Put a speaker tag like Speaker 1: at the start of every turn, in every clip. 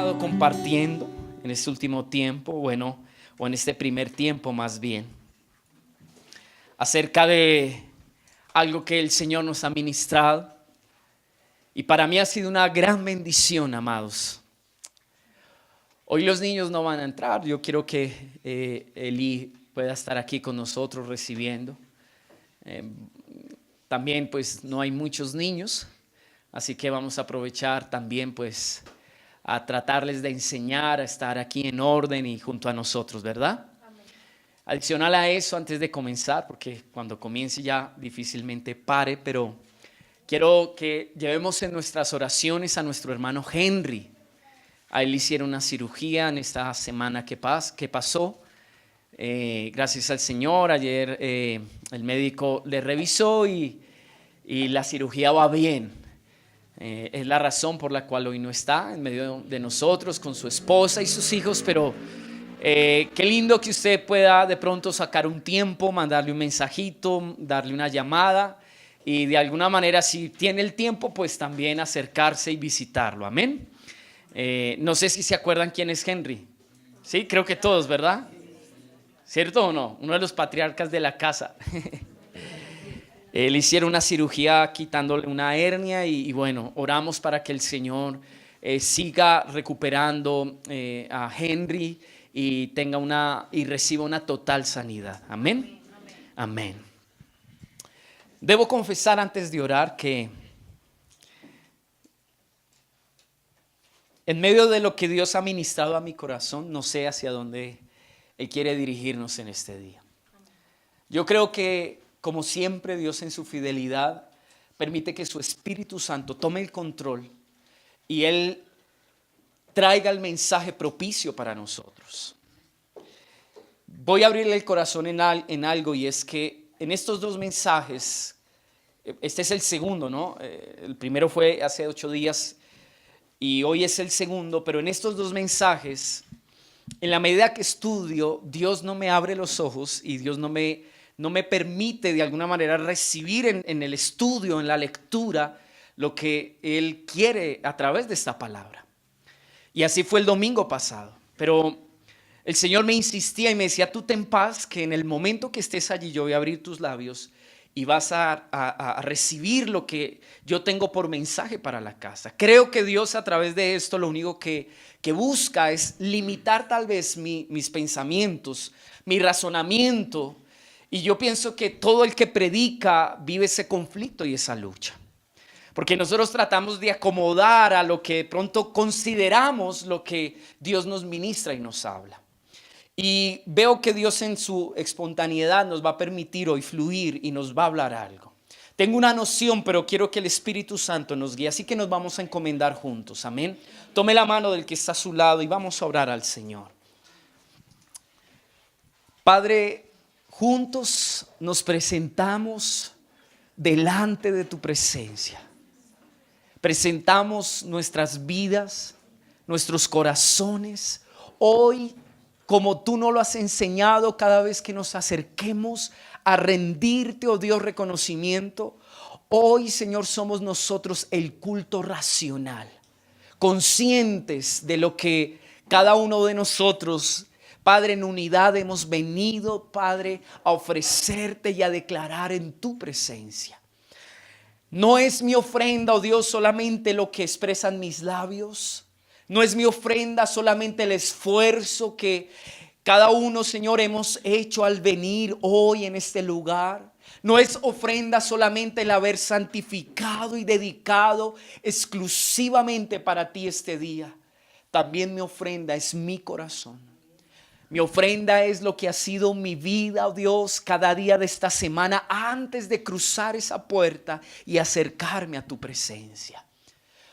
Speaker 1: estado compartiendo en este último tiempo, o en este primer tiempo más bien, acerca de algo que el Señor nos ha ministrado. Y para mí ha sido una gran bendición, amados. Hoy los niños no van a entrar. Yo quiero que Eli pueda estar aquí con nosotros recibiendo. También pues no hay muchos niños, así que vamos a aprovechar también pues a tratarles de enseñar a estar aquí en orden y junto a nosotros, ¿verdad? Amén. Adicional a eso, antes de comenzar, porque cuando comience ya difícilmente pare, pero quiero que llevemos en nuestras oraciones a nuestro hermano Henry. A él le hicieron una cirugía en esta semana que pasó. Gracias al Señor, ayer el médico le revisó y la cirugía va bien. Es la razón por la cual hoy no está en medio de nosotros con su esposa y sus hijos, pero qué lindo que usted pueda de pronto sacar un tiempo, mandarle un mensajito, darle una llamada y de alguna manera, si tiene el tiempo, pues también acercarse y visitarlo. Amén. No sé si se acuerdan quién es Henry. Sí, creo que todos, ¿verdad? ¿Cierto o no? Uno de los patriarcas de la casa. Le hicieron una cirugía quitándole una hernia y bueno, oramos para que el Señor siga recuperando a Henry y reciba una total sanidad. Amén. Amén. Debo confesar antes de orar que en medio de lo que Dios ha ministrado a mi corazón, no sé hacia dónde Él quiere dirigirnos en este día. Yo creo que, como siempre, Dios en su fidelidad permite que su Espíritu Santo tome el control y Él traiga el mensaje propicio para nosotros. Voy a abrirle el corazón en algo, y es que en estos dos mensajes, este es el segundo, ¿no? El primero fue hace 8 días y hoy es el segundo, pero en estos dos mensajes, en la medida que estudio, Dios no me abre los ojos y Dios no me permite de alguna manera recibir en el estudio, en la lectura, lo que Él quiere a través de esta palabra. Y así fue el domingo pasado. Pero el Señor me insistía y me decía: tú ten paz, que en el momento que estés allí yo voy a abrir tus labios y vas a recibir lo que yo tengo por mensaje para la casa. Creo que Dios a través de esto lo único que busca es limitar tal vez mis pensamientos, mi razonamiento. Y yo pienso que todo el que predica vive ese conflicto y esa lucha. Porque nosotros tratamos de acomodar a lo que de pronto consideramos lo que Dios nos ministra y nos habla. Y veo que Dios en su espontaneidad nos va a permitir hoy fluir y nos va a hablar algo. Tengo una noción, pero quiero que el Espíritu Santo nos guíe, así que nos vamos a encomendar juntos. Amén. Tome la mano del que está a su lado y vamos a orar al Señor. Padre, juntos nos presentamos delante de tu presencia. Presentamos nuestras vidas, nuestros corazones. Hoy, como tú nos lo has enseñado, cada vez que nos acerquemos a rendirte, oh Dios, reconocimiento. Hoy, Señor, somos nosotros el culto racional, conscientes de lo que cada uno de nosotros, Padre, en unidad hemos venido, Padre, a ofrecerte y a declarar en tu presencia. No es mi ofrenda, oh Dios, solamente lo que expresan mis labios. No es mi ofrenda solamente el esfuerzo que cada uno, Señor, hemos hecho al venir hoy en este lugar. No es ofrenda solamente el haber santificado y dedicado exclusivamente para ti este día. También mi ofrenda es mi corazón. Mi ofrenda es lo que ha sido mi vida, oh Dios, cada día de esta semana antes de cruzar esa puerta y acercarme a tu presencia.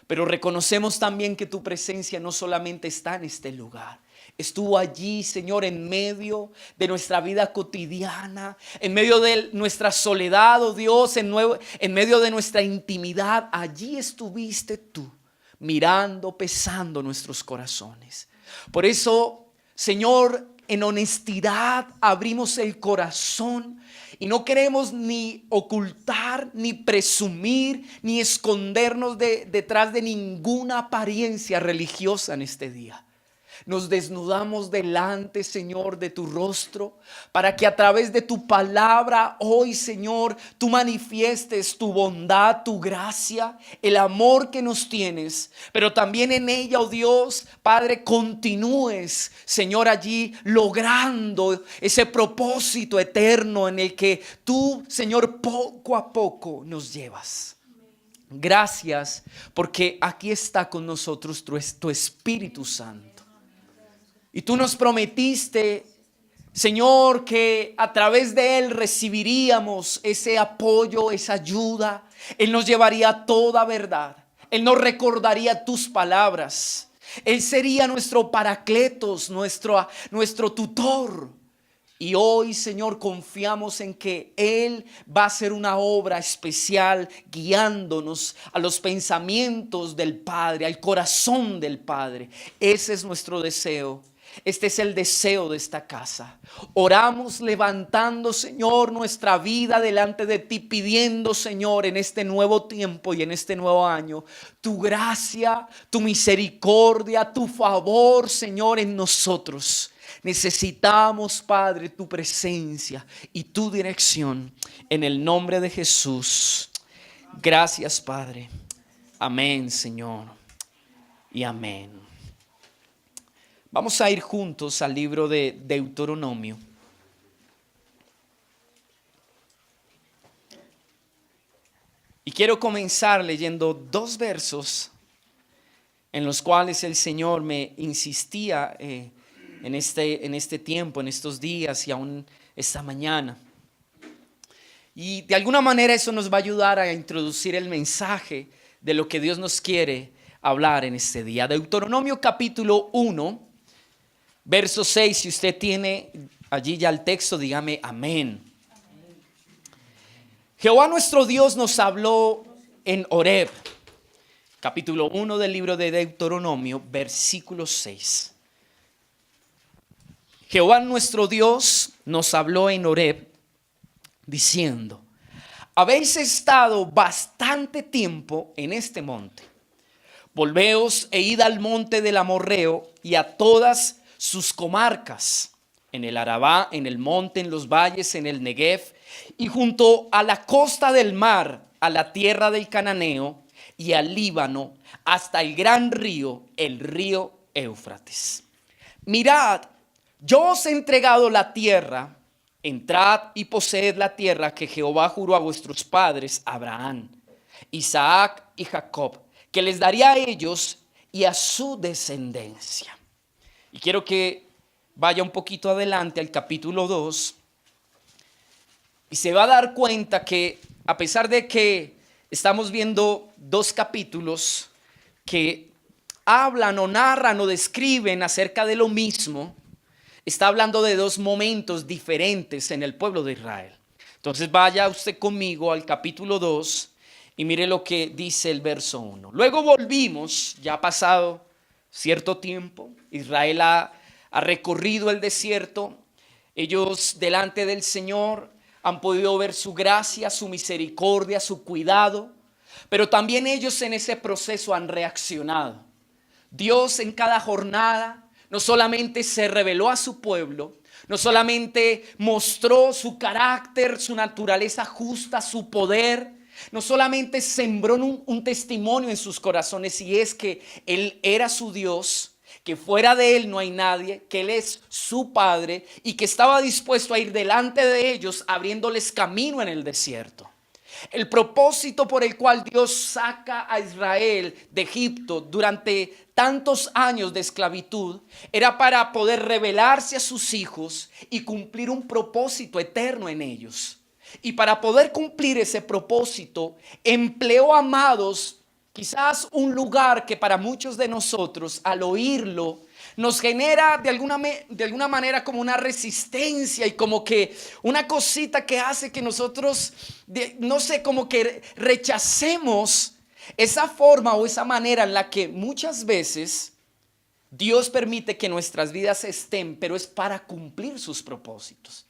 Speaker 1: Pero reconocemos también que tu presencia no solamente está en este lugar. Estuvo allí, Señor, en medio de nuestra vida cotidiana, en medio de nuestra soledad, oh Dios, en medio de nuestra intimidad. Allí estuviste tú, mirando, pesando nuestros corazones. Por eso, Señor, en honestidad abrimos el corazón y no queremos ni ocultar, ni presumir, ni escondernos detrás de ninguna apariencia religiosa en este día. Nos desnudamos delante, Señor, de tu rostro, para que a través de tu palabra hoy, Señor, tú manifiestes tu bondad, tu gracia, el amor que nos tienes, pero también en ella, oh Dios, Padre, continúes, Señor, allí logrando ese propósito eterno en el que tú, Señor, poco a poco nos llevas. Gracias, porque aquí está con nosotros tu Espíritu Santo. Y tú nos prometiste, Señor, que a través de Él recibiríamos ese apoyo, esa ayuda. Él nos llevaría a toda verdad. Él nos recordaría tus palabras. Él sería nuestro paracletos, nuestro tutor. Y hoy, Señor, confiamos en que Él va a hacer una obra especial guiándonos a los pensamientos del Padre, al corazón del Padre. Ese es nuestro deseo. Este es el deseo de esta casa. Oramos levantando, Señor, nuestra vida delante de ti, pidiendo, Señor, en este nuevo tiempo y en este nuevo año, tu gracia, tu misericordia, tu favor, Señor, en nosotros. Necesitamos, Padre, tu presencia y tu dirección en el nombre de Jesús. Gracias, Padre. Amén, Señor. Y amén. Vamos a ir juntos al libro de Deuteronomio. Y quiero comenzar leyendo 2 versos en los cuales el Señor me insistía en este tiempo, en estos días y aún esta mañana. Y de alguna manera eso nos va a ayudar a introducir el mensaje de lo que Dios nos quiere hablar en este día. Deuteronomio capítulo 1. Verso 6, si usted tiene allí ya el texto, dígame amén. Jehová nuestro Dios nos habló en Horeb, capítulo 1 del libro de Deuteronomio, versículo 6. Jehová nuestro Dios nos habló en Horeb, diciendo: habéis estado bastante tiempo en este monte. Volveos e id al monte del Amorreo y a todas sus comarcas, en el Arabá, en el monte, en los valles, en el Negev, y junto a la costa del mar, a la tierra del Cananeo y al Líbano, hasta el gran río, el río Éufrates. Mirad, yo os he entregado la tierra, entrad y poseed la tierra que Jehová juró a vuestros padres, Abraham, Isaac y Jacob, que les daría a ellos y a su descendencia. Y quiero que vaya un poquito adelante al capítulo 2 y se va a dar cuenta que a pesar de que estamos viendo 2 capítulos que hablan o narran o describen acerca de lo mismo, está hablando de 2 momentos diferentes en el pueblo de Israel. Entonces vaya usted conmigo al capítulo 2 y mire lo que dice el verso 1. Luego volvimos, ya ha pasado cierto tiempo, Israel ha recorrido el desierto. Ellos delante del Señor han podido ver su gracia, su misericordia, su cuidado, pero también ellos en ese proceso han reaccionado. Dios en cada jornada no solamente se reveló a su pueblo, no solamente mostró su carácter, su naturaleza justa, su poder, no solamente sembró un testimonio en sus corazones, y es que Él era su Dios, que fuera de Él no hay nadie, que Él es su Padre y que estaba dispuesto a ir delante de ellos abriéndoles camino en el desierto. El propósito por el cual Dios saca a Israel de Egipto durante tantos años de esclavitud era para poder revelarse a sus hijos y cumplir un propósito eterno en ellos. Y para poder cumplir ese propósito, empleó, amados, quizás un lugar que para muchos de nosotros, al oírlo, nos genera de alguna manera como una resistencia y como que una cosita que hace que nosotros, no sé, como que rechacemos esa forma o esa manera en la que muchas veces Dios permite que nuestras vidas estén, pero es para cumplir sus propósitos.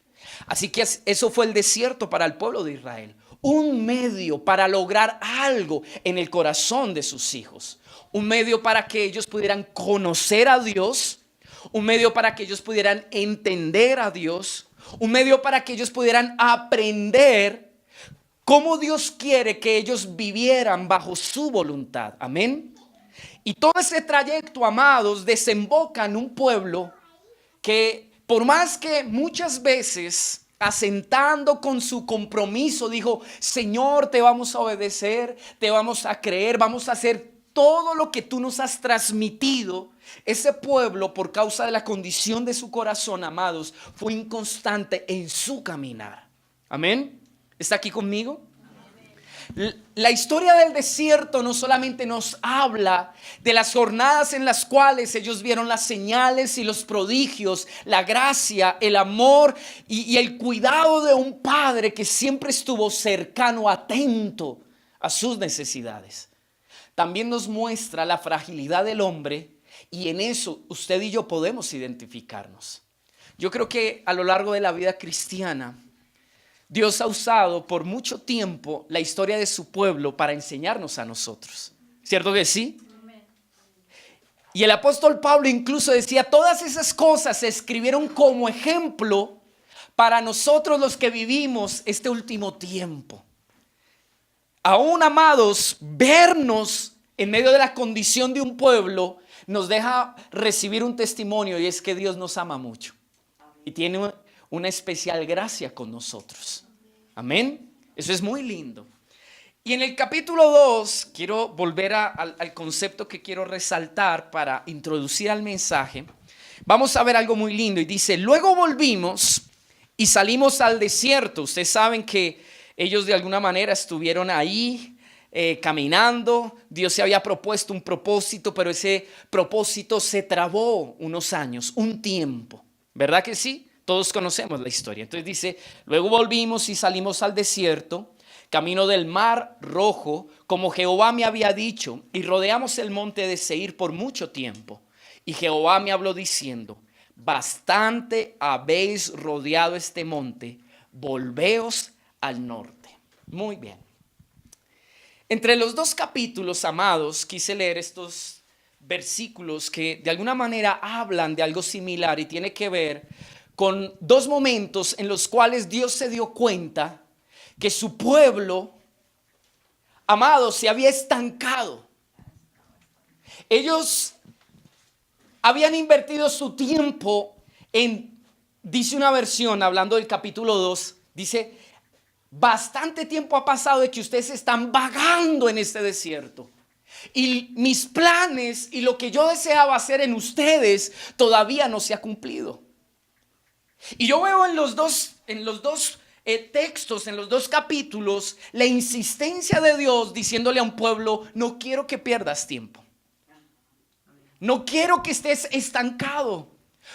Speaker 1: Así que eso fue el desierto para el pueblo de Israel. Un medio para lograr algo en el corazón de sus hijos. Un medio para que ellos pudieran conocer a Dios. Un medio para que ellos pudieran entender a Dios. Un medio para que ellos pudieran aprender cómo Dios quiere que ellos vivieran bajo su voluntad. Amén. Y todo ese trayecto, amados, desemboca en un pueblo que por más que muchas veces, asentando con su compromiso, dijo: Señor, te vamos a obedecer, te vamos a creer, vamos a hacer todo lo que tú nos has transmitido. Ese pueblo, por causa de la condición de su corazón, amados, fue inconstante en su caminar. Amén. ¿Está aquí conmigo? La historia del desierto no solamente nos habla de las jornadas en las cuales ellos vieron las señales y los prodigios, la gracia, el amor y el cuidado de un padre que siempre estuvo cercano, atento a sus necesidades. También nos muestra la fragilidad del hombre, y en eso usted y yo podemos identificarnos. Yo creo que a lo largo de la vida cristiana, Dios ha usado por mucho tiempo la historia de su pueblo para enseñarnos a nosotros. ¿Cierto que sí? Y el apóstol Pablo incluso decía: todas esas cosas se escribieron como ejemplo para nosotros los que vivimos este último tiempo. Aún, amados, vernos en medio de la condición de un pueblo nos deja recibir un testimonio, y es que Dios nos ama mucho y tiene una especial gracia con nosotros. Amén. Eso es muy lindo. Y en el capítulo 2 quiero volver al concepto que quiero resaltar para introducir al mensaje. Vamos a ver algo muy lindo, y dice: luego volvimos y salimos al desierto. Ustedes saben que ellos de alguna manera estuvieron ahí caminando. Dios se había propuesto un propósito, pero ese propósito se trabó unos años, un tiempo. ¿Verdad que sí? Todos conocemos la historia. Entonces dice: luego volvimos y salimos al desierto, camino del mar Rojo, como Jehová me había dicho, y rodeamos el monte de Seir por mucho tiempo. Y Jehová me habló diciendo: bastante habéis rodeado este monte, volveos al norte. Muy bien. Entre los dos capítulos, amados, quise leer estos versículos que de alguna manera hablan de algo similar, y tiene que ver con dos momentos en los cuales Dios se dio cuenta que su pueblo, amado, se había estancado. Ellos habían invertido su tiempo en, dice una versión, hablando del capítulo 2, dice: bastante tiempo ha pasado de que ustedes están vagando en este desierto. Y mis planes y lo que yo deseaba hacer en ustedes todavía no se ha cumplido. Y yo veo en los dos textos, en los dos capítulos, la insistencia de Dios diciéndole a un pueblo: no quiero que pierdas tiempo. No quiero que estés estancado.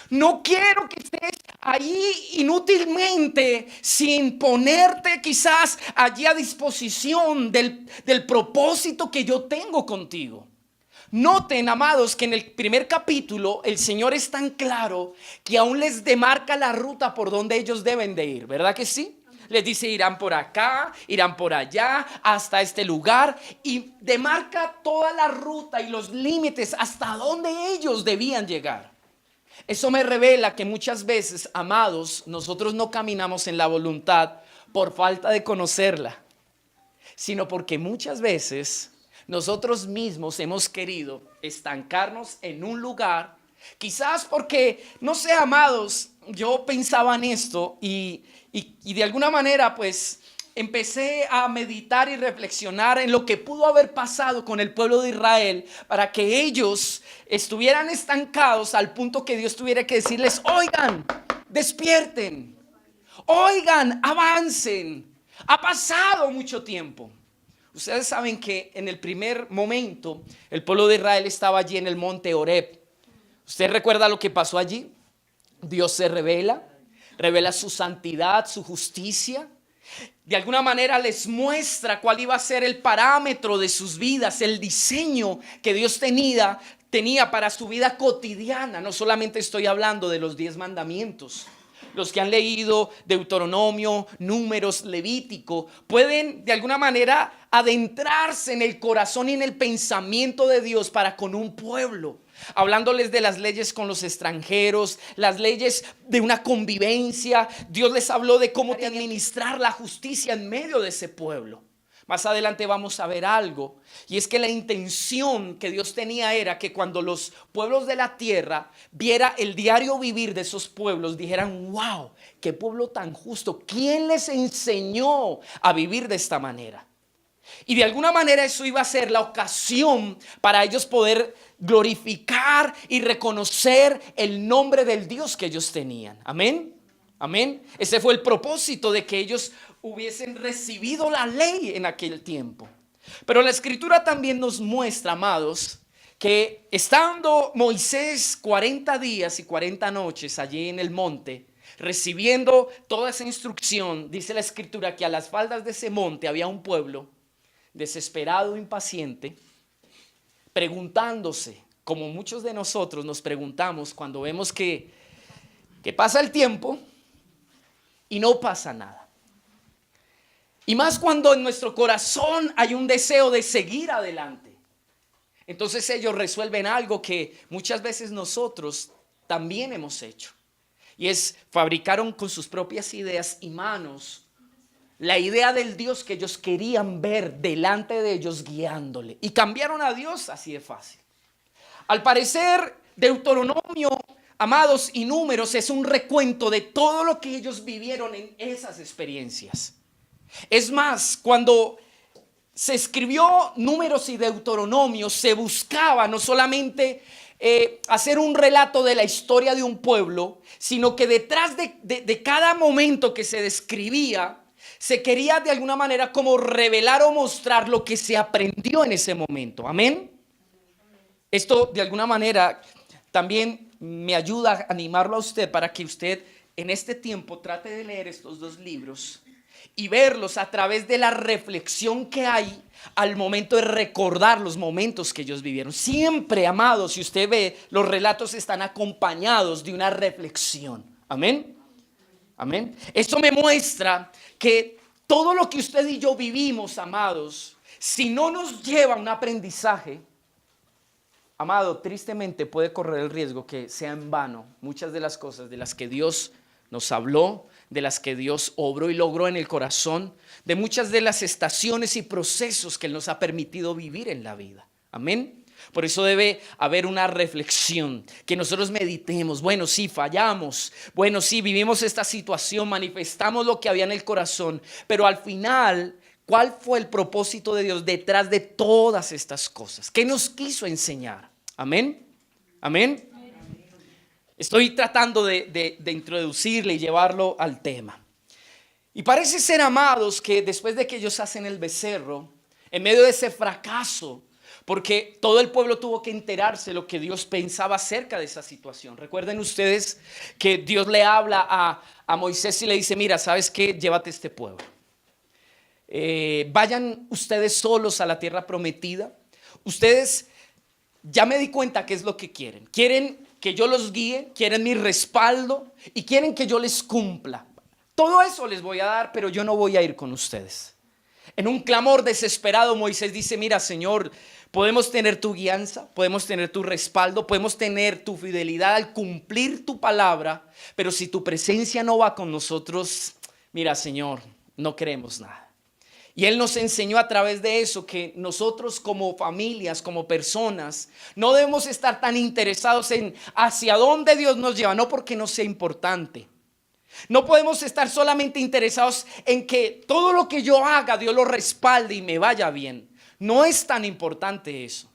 Speaker 1: No quiero que estés ahí inútilmente sin ponerte quizás allí a disposición del propósito que yo tengo contigo. Noten, amados, que en el primer capítulo el Señor es tan claro que aún les demarca la ruta por donde ellos deben de ir, ¿verdad que sí? Les dice: irán por acá, irán por allá, hasta este lugar, y demarca toda la ruta y los límites hasta donde ellos debían llegar. Eso me revela que muchas veces, amados, nosotros no caminamos en la voluntad por falta de conocerla, sino porque muchas veces nosotros mismos hemos querido estancarnos en un lugar, quizás porque, no sé, amados, yo pensaba en esto y de alguna manera pues empecé a meditar y reflexionar en lo que pudo haber pasado con el pueblo de Israel para que ellos estuvieran estancados al punto que Dios tuviera que decirles: oigan, despierten, oigan, avancen. Ha pasado mucho tiempo. Ustedes saben que en el primer momento el pueblo de Israel estaba allí en el monte Horeb. ¿Usted recuerda lo que pasó allí? Dios se revela su santidad, su justicia. De alguna manera les muestra cuál iba a ser el parámetro de sus vidas, el diseño que Dios tenía para su vida cotidiana. No solamente estoy hablando de los 10 mandamientos. Los que han leído Deuteronomio, Números, Levítico, pueden de alguna manera adentrarse en el corazón y en el pensamiento de Dios para con un pueblo. Hablándoles de las leyes con los extranjeros, las leyes de una convivencia. Dios les habló de cómo administrar la justicia en medio de ese pueblo. Más adelante vamos a ver algo, y es que la intención que Dios tenía era que cuando los pueblos de la tierra viera el diario vivir de esos pueblos, dijeran: wow, qué pueblo tan justo, ¿quién les enseñó a vivir de esta manera? Y de alguna manera eso iba a ser la ocasión para ellos poder glorificar y reconocer el nombre del Dios que ellos tenían. Amén. Amén. Ese fue el propósito de que ellos hubiesen recibido la ley en aquel tiempo. Pero la Escritura también nos muestra, amados, que estando Moisés 40 días y 40 noches allí en el monte, recibiendo toda esa instrucción, dice la Escritura que a las faldas de ese monte había un pueblo desesperado, impaciente, preguntándose, como muchos de nosotros nos preguntamos cuando vemos que pasa el tiempo y no pasa nada. Y más cuando en nuestro corazón hay un deseo de seguir adelante. Entonces ellos resuelven algo que muchas veces nosotros también hemos hecho. Y es fabricaron con sus propias ideas y manos la idea del Dios que ellos querían ver delante de ellos guiándole. Y cambiaron a Dios así de fácil. Al parecer, Deuteronomio, amados, y Números es un recuento de todo lo que ellos vivieron en esas experiencias. Es más, cuando se escribió Números y Deuteronomio, se buscaba no solamente hacer un relato de la historia de un pueblo, sino que detrás de cada momento que se describía, se quería de alguna manera como revelar o mostrar lo que se aprendió en ese momento. Amén. Esto de alguna manera también me ayuda a animarlo a usted para que usted en este tiempo trate de leer estos 2 libros y verlos a través de la reflexión que hay al momento de recordar los momentos que ellos vivieron. Siempre, amados, si usted ve, los relatos están acompañados de una reflexión. Amén. Amén. Esto me muestra que todo lo que usted y yo vivimos, amados, si no nos lleva a un aprendizaje, amado, tristemente puede correr el riesgo que sea en vano muchas de las cosas de las que Dios nos habló, de las que Dios obró y logró en el corazón, de muchas de las estaciones y procesos que Él nos ha permitido vivir en la vida. Amén. Por eso debe haber una reflexión, que nosotros meditemos. Bueno, sí, fallamos. Bueno, sí, vivimos esta situación, manifestamos lo que había en el corazón. Pero al final, ¿cuál fue el propósito de Dios detrás de todas estas cosas? ¿Qué nos quiso enseñar? Amén. Amén. Estoy tratando de introducirle y llevarlo al tema. Y parece ser, amados, que después de que ellos hacen el becerro, en medio de ese fracaso, porque todo el pueblo tuvo que enterarse lo que Dios pensaba acerca de esa situación. Recuerden ustedes que Dios le habla a Moisés y le dice: mira, ¿sabes qué? Llévate este pueblo. Vayan ustedes solos a la tierra prometida. Ustedes, ya me di cuenta qué es lo que quieren. Quieren que yo los guíe, quieren mi respaldo y quieren que yo les cumpla. Todo eso les voy a dar, pero yo no voy a ir con ustedes. En un clamor desesperado, Moisés dice: mira, Señor, podemos tener tu guianza, podemos tener tu respaldo, podemos tener tu fidelidad al cumplir tu palabra, pero si tu presencia no va con nosotros, mira, Señor, no queremos nada. Y Él nos enseñó a través de eso que nosotros como familias, como personas, no debemos estar tan interesados en hacia dónde Dios nos lleva, no porque no sea importante. No podemos estar solamente interesados en que todo lo que yo haga Dios lo respalde y me vaya bien. No es tan importante eso.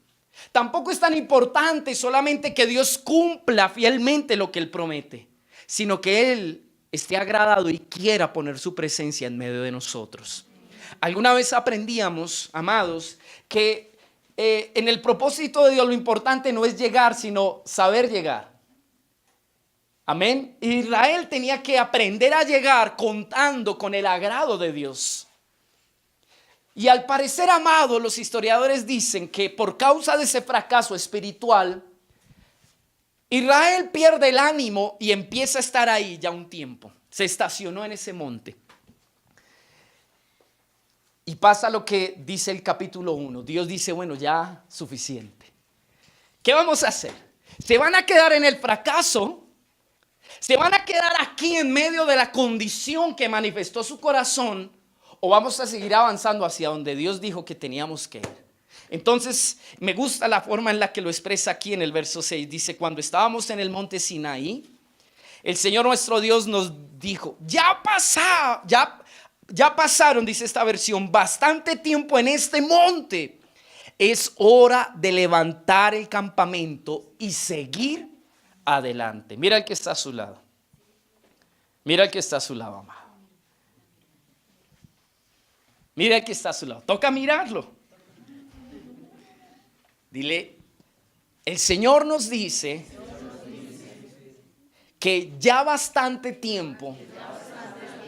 Speaker 1: Tampoco es tan importante solamente que Dios cumpla fielmente lo que Él promete, sino que Él esté agradado y quiera poner su presencia en medio de nosotros. Alguna vez aprendíamos, amados, que en el propósito de Dios lo importante no es llegar, sino saber llegar. Amén. Israel tenía que aprender a llegar contando con el agrado de Dios. Y al parecer, amado, los historiadores dicen que por causa de ese fracaso espiritual, Israel pierde el ánimo y empieza a estar ahí ya un tiempo. Se estacionó en ese monte. Y pasa lo que dice el capítulo 1. Dios dice, bueno, ya suficiente. ¿Qué vamos a hacer? ¿Se van a quedar en el fracaso? ¿Se van a quedar aquí en medio de la condición que manifestó su corazón? ¿O vamos a seguir avanzando hacia donde Dios dijo que teníamos que ir? Entonces, me gusta la forma en la que lo expresa aquí en el verso 6. Dice, cuando estábamos en el monte Sinaí, el Señor nuestro Dios nos dijo, ya pasaron, dice esta versión, bastante tiempo en este monte. Es hora de levantar el campamento y seguir adelante. Mira el que está a su lado. Mira el que está a su lado, amado. Mira el que está a su lado. Toca mirarlo. Dile, el Señor nos dice que ya bastante tiempo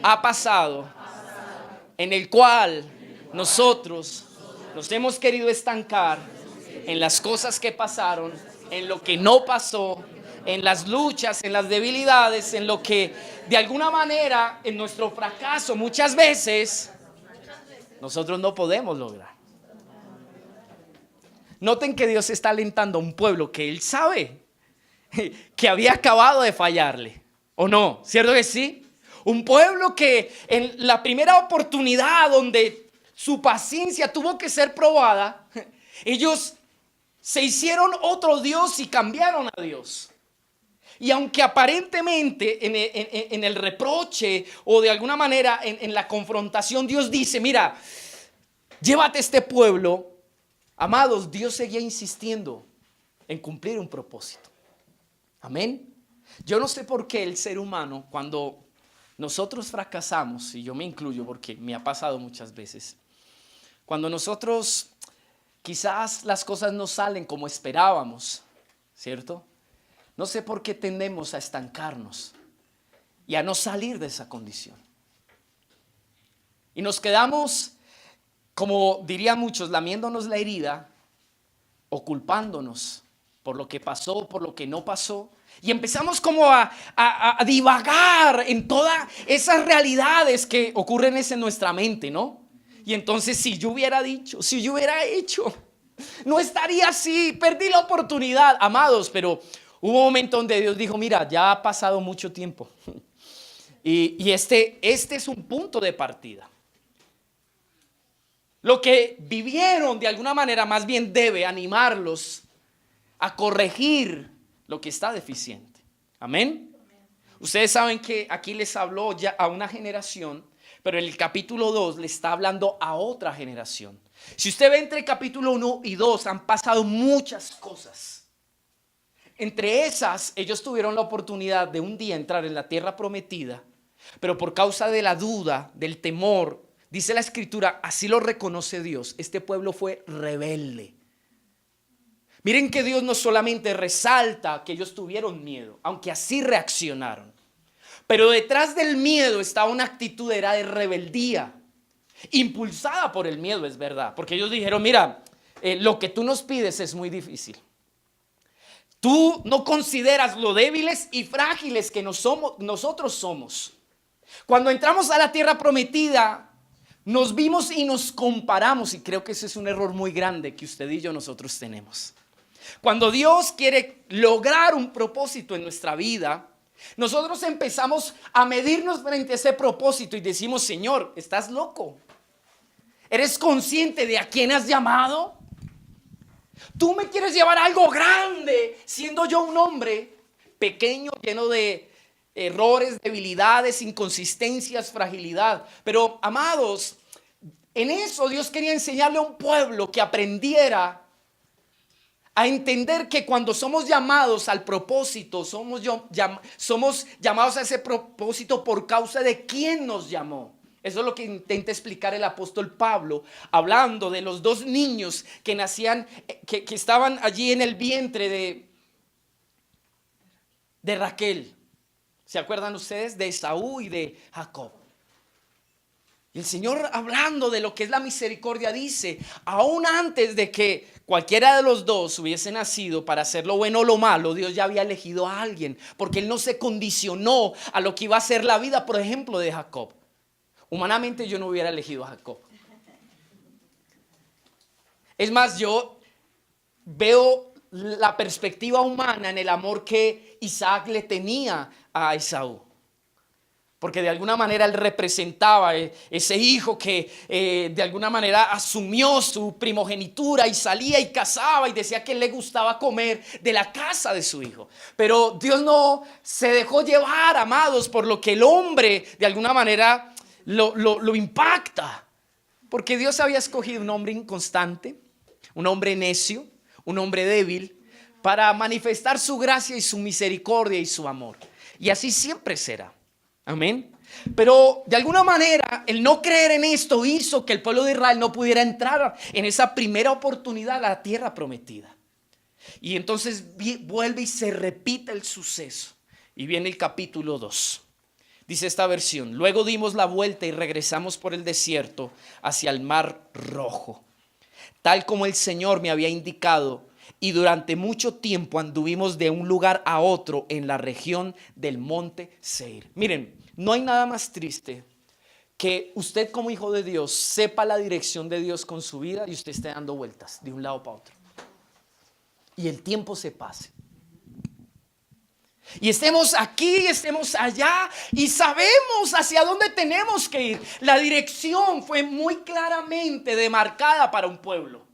Speaker 1: ha pasado en el cual nosotros nos hemos querido estancar en las cosas que pasaron, en lo que no pasó, en las luchas, en las debilidades, en lo que de alguna manera en nuestro fracaso muchas veces nosotros no podemos lograr. Noten que Dios está alentando a un pueblo que Él sabe que había acabado de fallarle, ¿o no? ¿Cierto que sí? Un pueblo que en la primera oportunidad donde su paciencia tuvo que ser probada, ellos se hicieron otro Dios y cambiaron a Dios. Y aunque aparentemente en el reproche o de alguna manera en la confrontación Dios dice, mira, llévate este pueblo, amados, Dios seguía insistiendo en cumplir un propósito. Amén. Yo no sé por qué el ser humano, cuando nosotros fracasamos, y yo me incluyo porque me ha pasado muchas veces, cuando nosotros quizás las cosas no salen como esperábamos, ¿cierto? No sé por qué tendemos a estancarnos y a no salir de esa condición. Y nos quedamos, como dirían muchos, lamiéndonos la herida o culpándonos por lo que pasó, por lo que no pasó. Y empezamos como a divagar en todas esas realidades que ocurren en nuestra mente, ¿no? Y entonces si yo hubiera dicho, si yo hubiera hecho, no estaría así, perdí la oportunidad, amados, pero hubo un momento donde Dios dijo, mira, ya ha pasado mucho tiempo. Y este es un punto de partida. Lo que vivieron de alguna manera más bien debe animarlos a corregir lo que está deficiente. Amén. Ustedes saben que aquí les habló ya a una generación, pero en el capítulo 2 le está hablando a otra generación. Si usted ve entre el capítulo 1 y 2 han pasado muchas cosas. Entre esas, ellos tuvieron la oportunidad de un día entrar en la tierra prometida, pero por causa de la duda, del temor, dice la escritura, así lo reconoce Dios, este pueblo fue rebelde. Miren que Dios no solamente resalta que ellos tuvieron miedo, aunque así reaccionaron, pero detrás del miedo estaba una actitud, era de rebeldía, impulsada por el miedo, es verdad, porque ellos dijeron, mira, lo que tú nos pides es muy difícil. Tú no consideras lo débiles y frágiles que nosotros somos. Cuando entramos a la tierra prometida, nos vimos y nos comparamos, y creo que ese es un error muy grande que usted y yo nosotros tenemos. Cuando Dios quiere lograr un propósito en nuestra vida, nosotros empezamos a medirnos frente a ese propósito y decimos, Señor, ¿estás loco? ¿Eres consciente de a quién has llamado? Tú me quieres llevar a algo grande, siendo yo un hombre pequeño, lleno de errores, debilidades, inconsistencias, fragilidad. Pero, amados, en eso Dios quería enseñarle a un pueblo que aprendiera a entender que cuando somos llamados al propósito, somos llamados a ese propósito por causa de quién nos llamó. Eso es lo que intenta explicar el apóstol Pablo, hablando de los dos niños que nacían, que estaban allí en el vientre de Raquel. ¿Se acuerdan ustedes de Esaú y de Jacob? Y el Señor, hablando de lo que es la misericordia, dice: aún antes de que cualquiera de los dos hubiese nacido para hacer lo bueno o lo malo, Dios ya había elegido a alguien, porque Él no se condicionó a lo que iba a ser la vida, por ejemplo, de Jacob. Humanamente yo no hubiera elegido a Jacob. Es más, yo veo la perspectiva humana en el amor que Isaac le tenía a Esaú. Porque de alguna manera él representaba ese hijo que de alguna manera asumió su primogenitura y salía y cazaba y decía que le gustaba comer de la casa de su hijo. Pero Dios no se dejó llevar, amados, por lo que el hombre de alguna manera lo impacta. Porque Dios había escogido un hombre inconstante, un hombre necio, un hombre débil, para manifestar su gracia y su misericordia y su amor. Y así siempre será. Amén. Pero de alguna manera el no creer en esto hizo que el pueblo de Israel no pudiera entrar en esa primera oportunidad a la tierra prometida. Y entonces vuelve y se repite el suceso. Y viene el capítulo 2. Dice esta versión: luego dimos la vuelta y regresamos por el desierto hacia el Mar Rojo, tal como el Señor me había indicado. Y durante mucho tiempo anduvimos de un lugar a otro en la región del monte Seir. Miren, no hay nada más triste que usted como hijo de Dios sepa la dirección de Dios con su vida y usted esté dando vueltas de un lado para otro. Y el tiempo se pase. Y estemos aquí, estemos allá y sabemos hacia dónde tenemos que ir. La dirección fue muy claramente demarcada para un pueblo.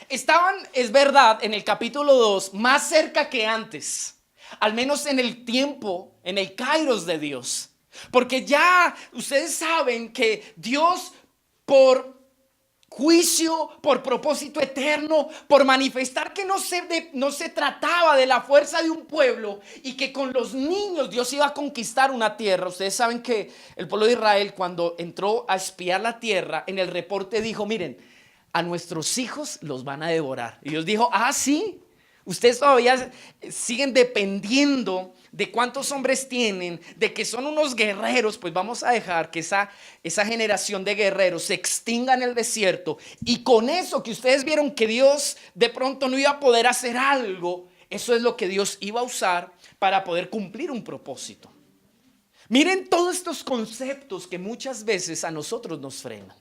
Speaker 1: Estaban, es verdad, en el capítulo 2 más cerca que antes, al menos en el tiempo, en el kairos de Dios. Porque ya ustedes saben que Dios, por juicio, por propósito eterno, por manifestar que no se trataba de la fuerza de un pueblo y que con los niños Dios iba a conquistar una tierra. Ustedes saben que el pueblo de Israel, cuando entró a espiar la tierra, en el reporte dijo: miren, a nuestros hijos los van a devorar. Y Dios dijo: ah, sí, ustedes todavía siguen dependiendo de cuántos hombres tienen, de que son unos guerreros. Pues vamos a dejar que esa generación de guerreros se extinga en el desierto. Y con eso que ustedes vieron que Dios de pronto no iba a poder hacer algo, eso es lo que Dios iba a usar para poder cumplir un propósito. Miren todos estos conceptos que muchas veces a nosotros nos frenan.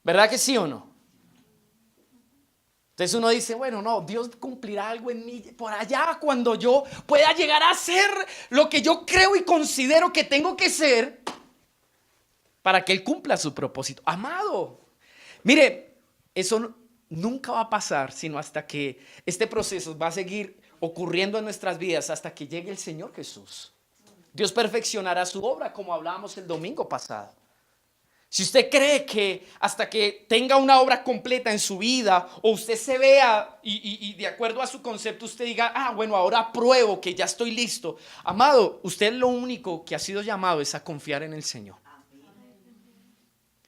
Speaker 1: ¿Verdad que sí o no? Entonces uno dice: bueno, no, Dios cumplirá algo en mí por allá cuando yo pueda llegar a ser lo que yo creo y considero que tengo que ser para que Él cumpla su propósito. Amado, mire, eso nunca va a pasar sino hasta que este proceso va a seguir ocurriendo en nuestras vidas hasta que llegue el Señor Jesús. Dios perfeccionará su obra, como hablábamos el domingo pasado. Si usted cree que hasta que tenga una obra completa en su vida, o usted se vea y de acuerdo a su concepto usted diga: ah, bueno, ahora pruebo que ya estoy listo. Amado, usted lo único que ha sido llamado es a confiar en el Señor.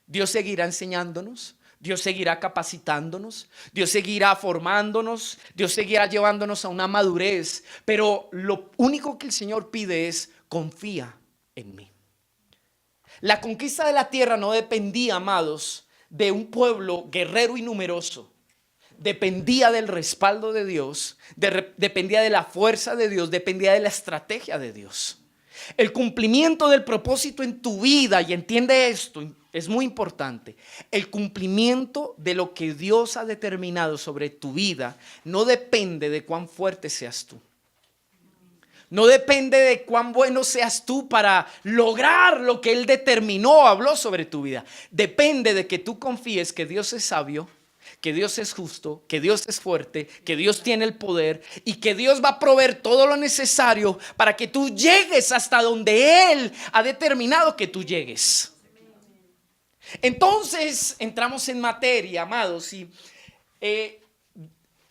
Speaker 1: Dios seguirá enseñándonos, Dios seguirá capacitándonos, Dios seguirá formándonos, Dios seguirá llevándonos a una madurez. Pero lo único que el Señor pide es: confía en mí. La conquista de la tierra no dependía, amados, de un pueblo guerrero y numeroso. Dependía del respaldo de Dios, dependía de la fuerza de Dios, dependía de la estrategia de Dios. El cumplimiento del propósito en tu vida, y entiende esto, es muy importante. El cumplimiento de lo que Dios ha determinado sobre tu vida no depende de cuán fuerte seas tú. No depende de cuán bueno seas tú para lograr lo que Él determinó o habló sobre tu vida. Depende de que tú confíes que Dios es sabio, que Dios es justo, que Dios es fuerte, que Dios tiene el poder y que Dios va a proveer todo lo necesario para que tú llegues hasta donde Él ha determinado que tú llegues. Entonces entramos en materia, amados, y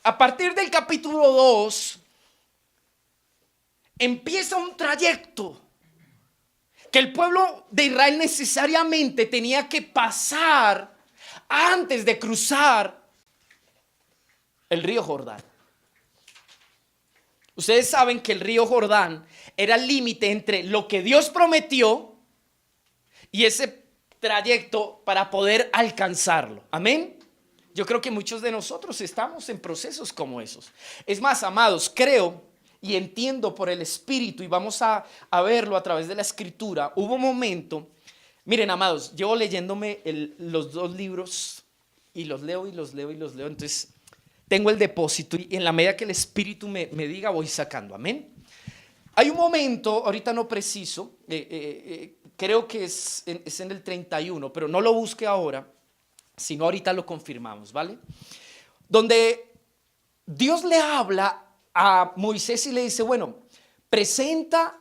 Speaker 1: a partir del capítulo 2 empieza un trayecto que el pueblo de Israel necesariamente tenía que pasar antes de cruzar el río Jordán. Ustedes saben que el río Jordán era el límite entre lo que Dios prometió y ese trayecto para poder alcanzarlo. Amén. Yo creo que muchos de nosotros estamos en procesos como esos. Es más, amados, creo y entiendo por el Espíritu, y vamos a verlo a través de la Escritura. Hubo un momento, miren, amados, llevo leyéndome los dos libros y los leo y los leo y los leo. Entonces tengo el depósito y en la medida que el Espíritu me diga voy sacando. Amén. Hay un momento, ahorita no preciso, creo que es en el 31, pero no lo busque ahora, sino ahorita lo confirmamos, ¿vale? Donde Dios le habla a Moisés y le dice, bueno, presenta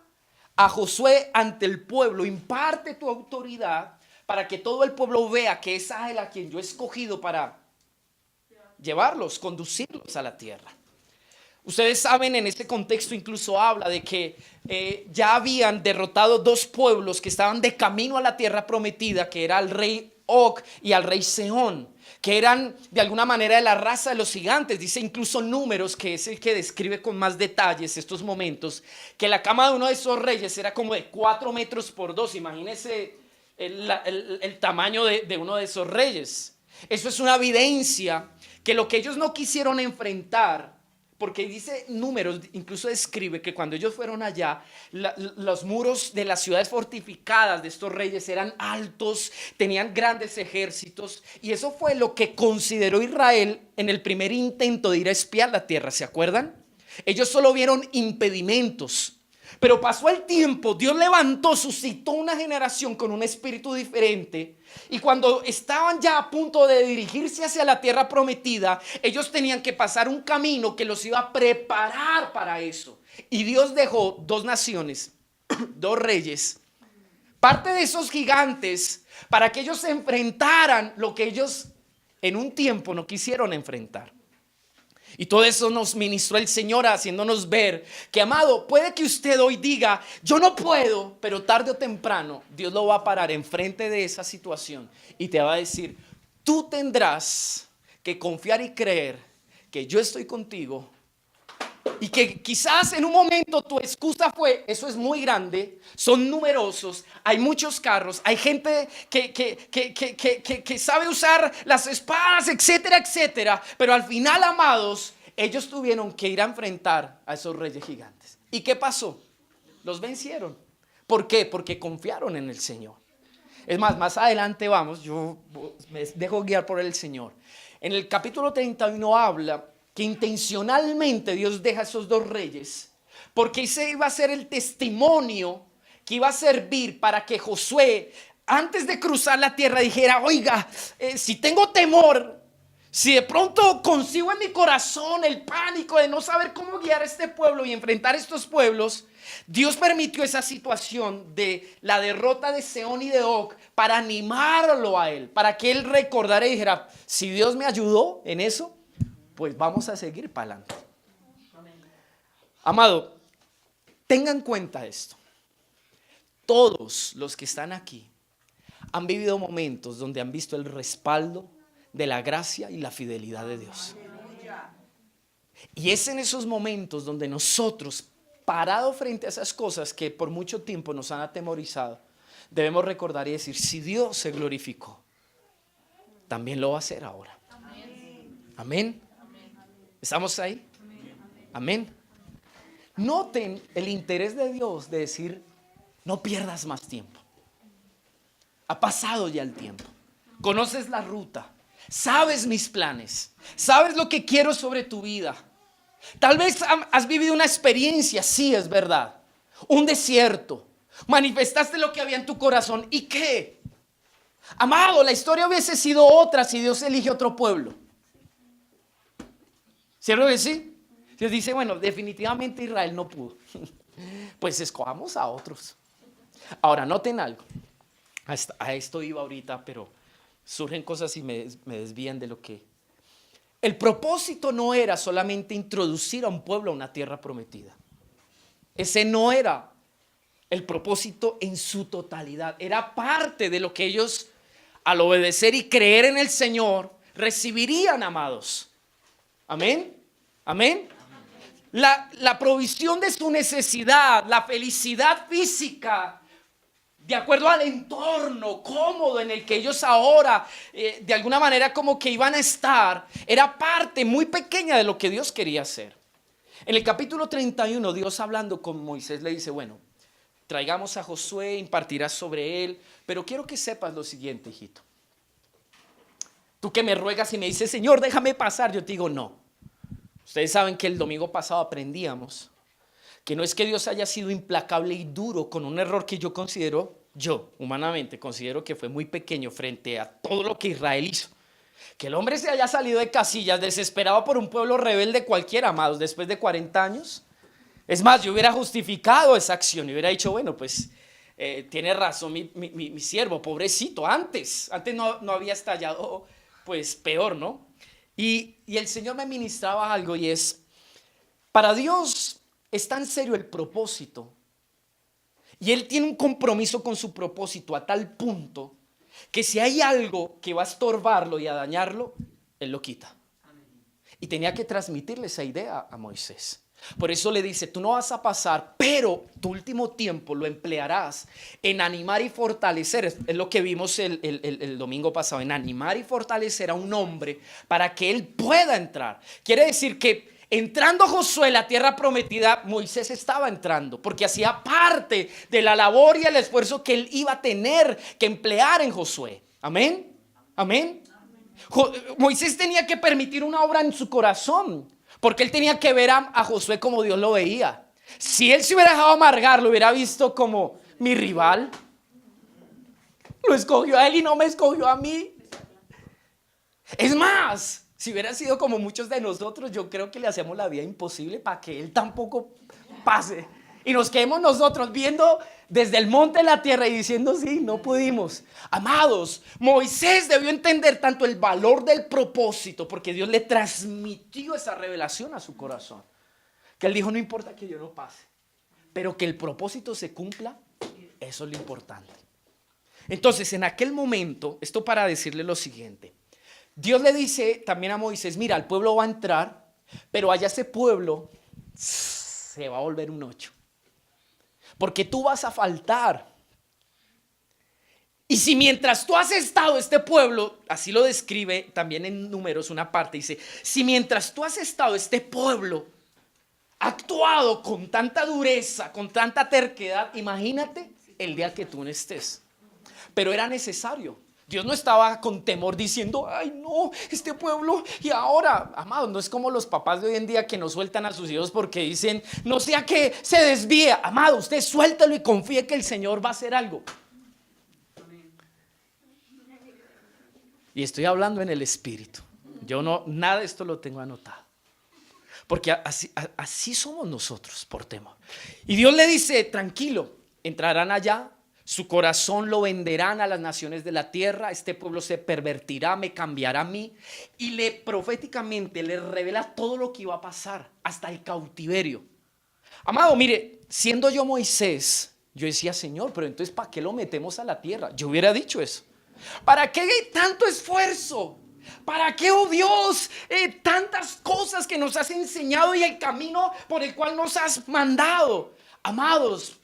Speaker 1: a Josué ante el pueblo, imparte tu autoridad para que todo el pueblo vea que es a él a quien yo he escogido para llevarlos, conducirlos a la tierra. Ustedes saben, en este contexto incluso habla de que ya habían derrotado dos pueblos que estaban de camino a la tierra prometida, que era el rey Og y al rey Sehón, que eran de alguna manera de la raza de los gigantes. Dice incluso Números, que es el que describe con más detalles estos momentos, que la cama de uno de esos reyes era como de 4 metros por 2. Imagínense el tamaño de uno de esos reyes. Eso es una evidencia que lo que ellos no quisieron enfrentar, porque dice Números, incluso describe que cuando ellos fueron allá, los muros de las ciudades fortificadas de estos reyes eran altos, tenían grandes ejércitos, y eso fue lo que consideró Israel en el primer intento de ir a espiar la tierra. ¿Se acuerdan? Ellos solo vieron impedimentos. Pero pasó el tiempo, Dios levantó, suscitó una generación con un espíritu diferente, y cuando estaban ya a punto de dirigirse hacia la tierra prometida, ellos tenían que pasar un camino que los iba a preparar para eso. Y Dios dejó dos naciones, dos reyes, parte de esos gigantes, para que ellos enfrentaran lo que ellos en un tiempo no quisieron enfrentar. Y todo eso nos ministró el Señor, haciéndonos ver que, amado, puede que usted hoy diga, yo no puedo, pero tarde o temprano Dios lo va a parar enfrente de esa situación y te va a decir, tú tendrás que confiar y creer que yo estoy contigo. Y que quizás en un momento tu excusa fue, eso es muy grande, son numerosos, hay muchos carros, hay gente que sabe usar las espadas, etcétera, etcétera. Pero al final, amados, ellos tuvieron que ir a enfrentar a esos reyes gigantes. ¿Y qué pasó? Los vencieron. ¿Por qué? Porque confiaron en el Señor. Es más adelante vamos, yo me dejo guiar por el Señor. En el capítulo 31 habla que intencionalmente Dios deja a esos dos reyes, porque ese iba a ser el testimonio que iba a servir para que Josué, antes de cruzar la tierra, dijera, oiga, si tengo temor, si de pronto consigo en mi corazón el pánico de no saber cómo guiar a este pueblo y enfrentar estos pueblos, Dios permitió esa situación de la derrota de Sehón y de Og para animarlo a él, para que él recordara y dijera, si Dios me ayudó en eso, pues vamos a seguir para adelante. Amado, tengan en cuenta esto. Todos los que están aquí han vivido momentos donde han visto el respaldo de la gracia y la fidelidad de Dios. Y es en esos momentos donde nosotros, parados frente a esas cosas que por mucho tiempo nos han atemorizado, debemos recordar y decir, si Dios se glorificó, también lo va a hacer ahora. Amén. ¿Estamos ahí? Amén. Noten el interés de Dios de decir, no pierdas más tiempo. Ha pasado ya el tiempo. Conoces la ruta. Sabes mis planes. Sabes lo que quiero sobre tu vida. Tal vez has vivido una experiencia, sí, es verdad. Un desierto. Manifestaste lo que había en tu corazón. ¿Y qué? Amado, la historia hubiese sido otra si Dios elige otro pueblo. ¿Cierto que sí? Dios dice, bueno, definitivamente Israel no pudo. Pues escojamos a otros. Ahora, noten algo. A esto iba ahorita, pero surgen cosas y me desvían de lo que... El propósito no era solamente introducir a un pueblo a una tierra prometida. Ese no era el propósito en su totalidad. Era parte de lo que ellos, al obedecer y creer en el Señor, recibirían, amados. Amén. Amén. la provisión de su necesidad, la felicidad física, de acuerdo al entorno cómodo en el que ellos ahora, de alguna manera como que iban a estar, era parte muy pequeña de lo que Dios quería hacer. En el capítulo 31, Dios hablando con Moisés le dice, bueno, traigamos a Josué, impartirás sobre él, pero quiero que sepas lo siguiente, hijito. Tú que me ruegas y me dices, Señor, déjame pasar, yo te digo, no. Ustedes saben que el domingo pasado aprendíamos que no es que Dios haya sido implacable y duro con un error que yo humanamente considero que fue muy pequeño frente a todo lo que Israel hizo. Que el hombre se haya salido de casillas desesperado por un pueblo rebelde cualquiera, amados, después de 40 años. Es más, yo hubiera justificado esa acción y hubiera dicho, bueno, pues tiene razón mi siervo, pobrecito, antes no había estallado, pues peor, ¿no? Y el Señor me ministraba algo y es, para Dios es tan serio el propósito y Él tiene un compromiso con su propósito a tal punto que si hay algo que va a estorbarlo y a dañarlo, Él lo quita. Y tenía que transmitirle esa idea a Moisés. Por eso le dice, tú no vas a pasar, pero tu último tiempo lo emplearás en animar y fortalecer. Es lo que vimos el domingo pasado, en animar y fortalecer a un hombre para que él pueda entrar. Quiere decir que entrando Josué en la tierra prometida, Moisés estaba entrando, porque hacía parte de la labor y el esfuerzo que él iba a tener que emplear en Josué. Amén, amén. Moisés tenía que permitir una obra en su corazón, porque él tenía que ver a Josué como Dios lo veía. Si él se hubiera dejado amargar, lo hubiera visto como mi rival. Lo escogió a él y no me escogió a mí. Es más, si hubiera sido como muchos de nosotros, yo creo que le hacemos la vida imposible para que él tampoco pase. Y nos quedemos nosotros viendo desde el monte a la tierra y diciendo, sí, no pudimos. Amados, Moisés debió entender tanto el valor del propósito, porque Dios le transmitió esa revelación a su corazón, que él dijo, no importa que yo no pase, pero que el propósito se cumpla, eso es lo importante. Entonces, en aquel momento, esto para decirle lo siguiente, Dios le dice también a Moisés, mira, el pueblo va a entrar, pero allá ese pueblo se va a volver un 8. Porque tú vas a faltar. Y si mientras tú has estado este pueblo, así lo describe también en Números una parte, dice, si mientras tú has estado este pueblo ha actuado con tanta dureza, con tanta terquedad, imagínate el día que tú no estés. Pero era necesario. Dios no estaba con temor diciendo, ay no, este pueblo y ahora, amado, no es como los papás de hoy en día que no sueltan a sus hijos porque dicen, no sea que se desvíe. Amado, usted suéltalo y confíe que el Señor va a hacer algo. Y estoy hablando en el espíritu. Yo no, nada de esto lo tengo anotado. Porque así somos nosotros por temor. Y Dios le dice, tranquilo, entrarán allá. Su corazón lo venderán a las naciones de la tierra. Este pueblo se pervertirá, me cambiará a mí. Y proféticamente le revela todo lo que iba a pasar, hasta el cautiverio. Amado, mire, siendo yo Moisés, yo decía, Señor, pero entonces ¿para qué lo metemos a la tierra? Yo hubiera dicho eso. ¿Para qué tanto esfuerzo? ¿Para qué, oh Dios, tantas cosas que nos has enseñado y el camino por el cual nos has mandado? Amados,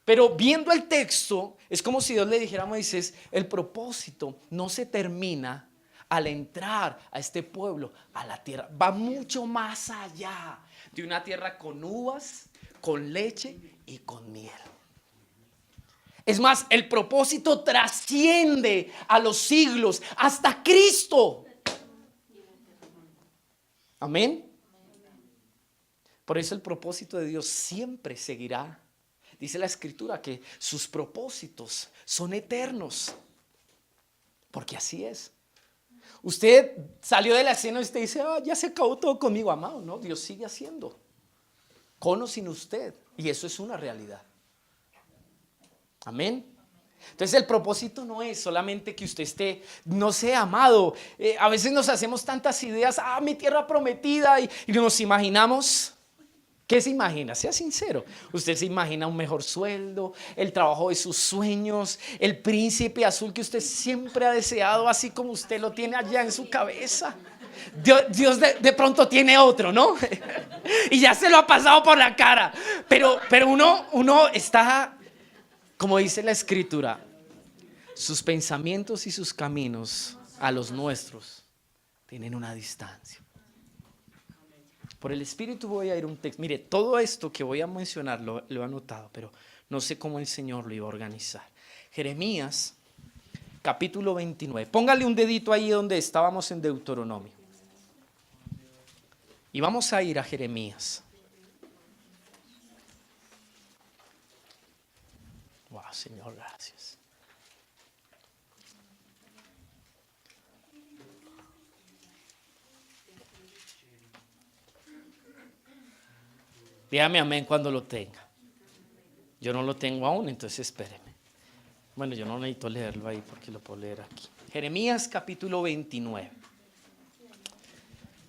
Speaker 1: pero viendo el texto, es como si Dios le dijera a Moisés, el propósito no se termina al entrar a este pueblo, a la tierra. Va mucho más allá de una tierra con uvas, con leche y con miel. Es más, el propósito trasciende a los siglos, hasta Cristo. Amén. Por eso el propósito de Dios siempre seguirá. Dice la Escritura que sus propósitos son eternos, porque así es. Usted salió de la cena y usted dice, ya se acabó todo conmigo, amado. No, Dios sigue haciendo, con o sin usted, y eso es una realidad. Amén. Entonces el propósito no es solamente que usted esté, no sé, amado. A veces nos hacemos tantas ideas, mi tierra prometida, y nos imaginamos. ¿Qué se imagina? Sea sincero. Usted se imagina un mejor sueldo, el trabajo de sus sueños, el príncipe azul que usted siempre ha deseado, así como usted lo tiene allá en su cabeza. Dios de pronto tiene otro, ¿no? Y ya se lo ha pasado por la cara. Pero uno está, como dice la Escritura, sus pensamientos y sus caminos a los nuestros tienen una distancia. Por el Espíritu voy a ir a un texto. Mire, todo esto que voy a mencionar lo he anotado, pero no sé cómo el Señor lo iba a organizar. Jeremías, capítulo 29. Póngale un dedito ahí donde estábamos en Deuteronomio. Y vamos a ir a Jeremías. Wow, Señor, gracias. Dígame amén cuando lo tenga. Yo no lo tengo aún, entonces espéreme. Bueno, yo no necesito leerlo ahí porque lo puedo leer aquí. Jeremías capítulo 29.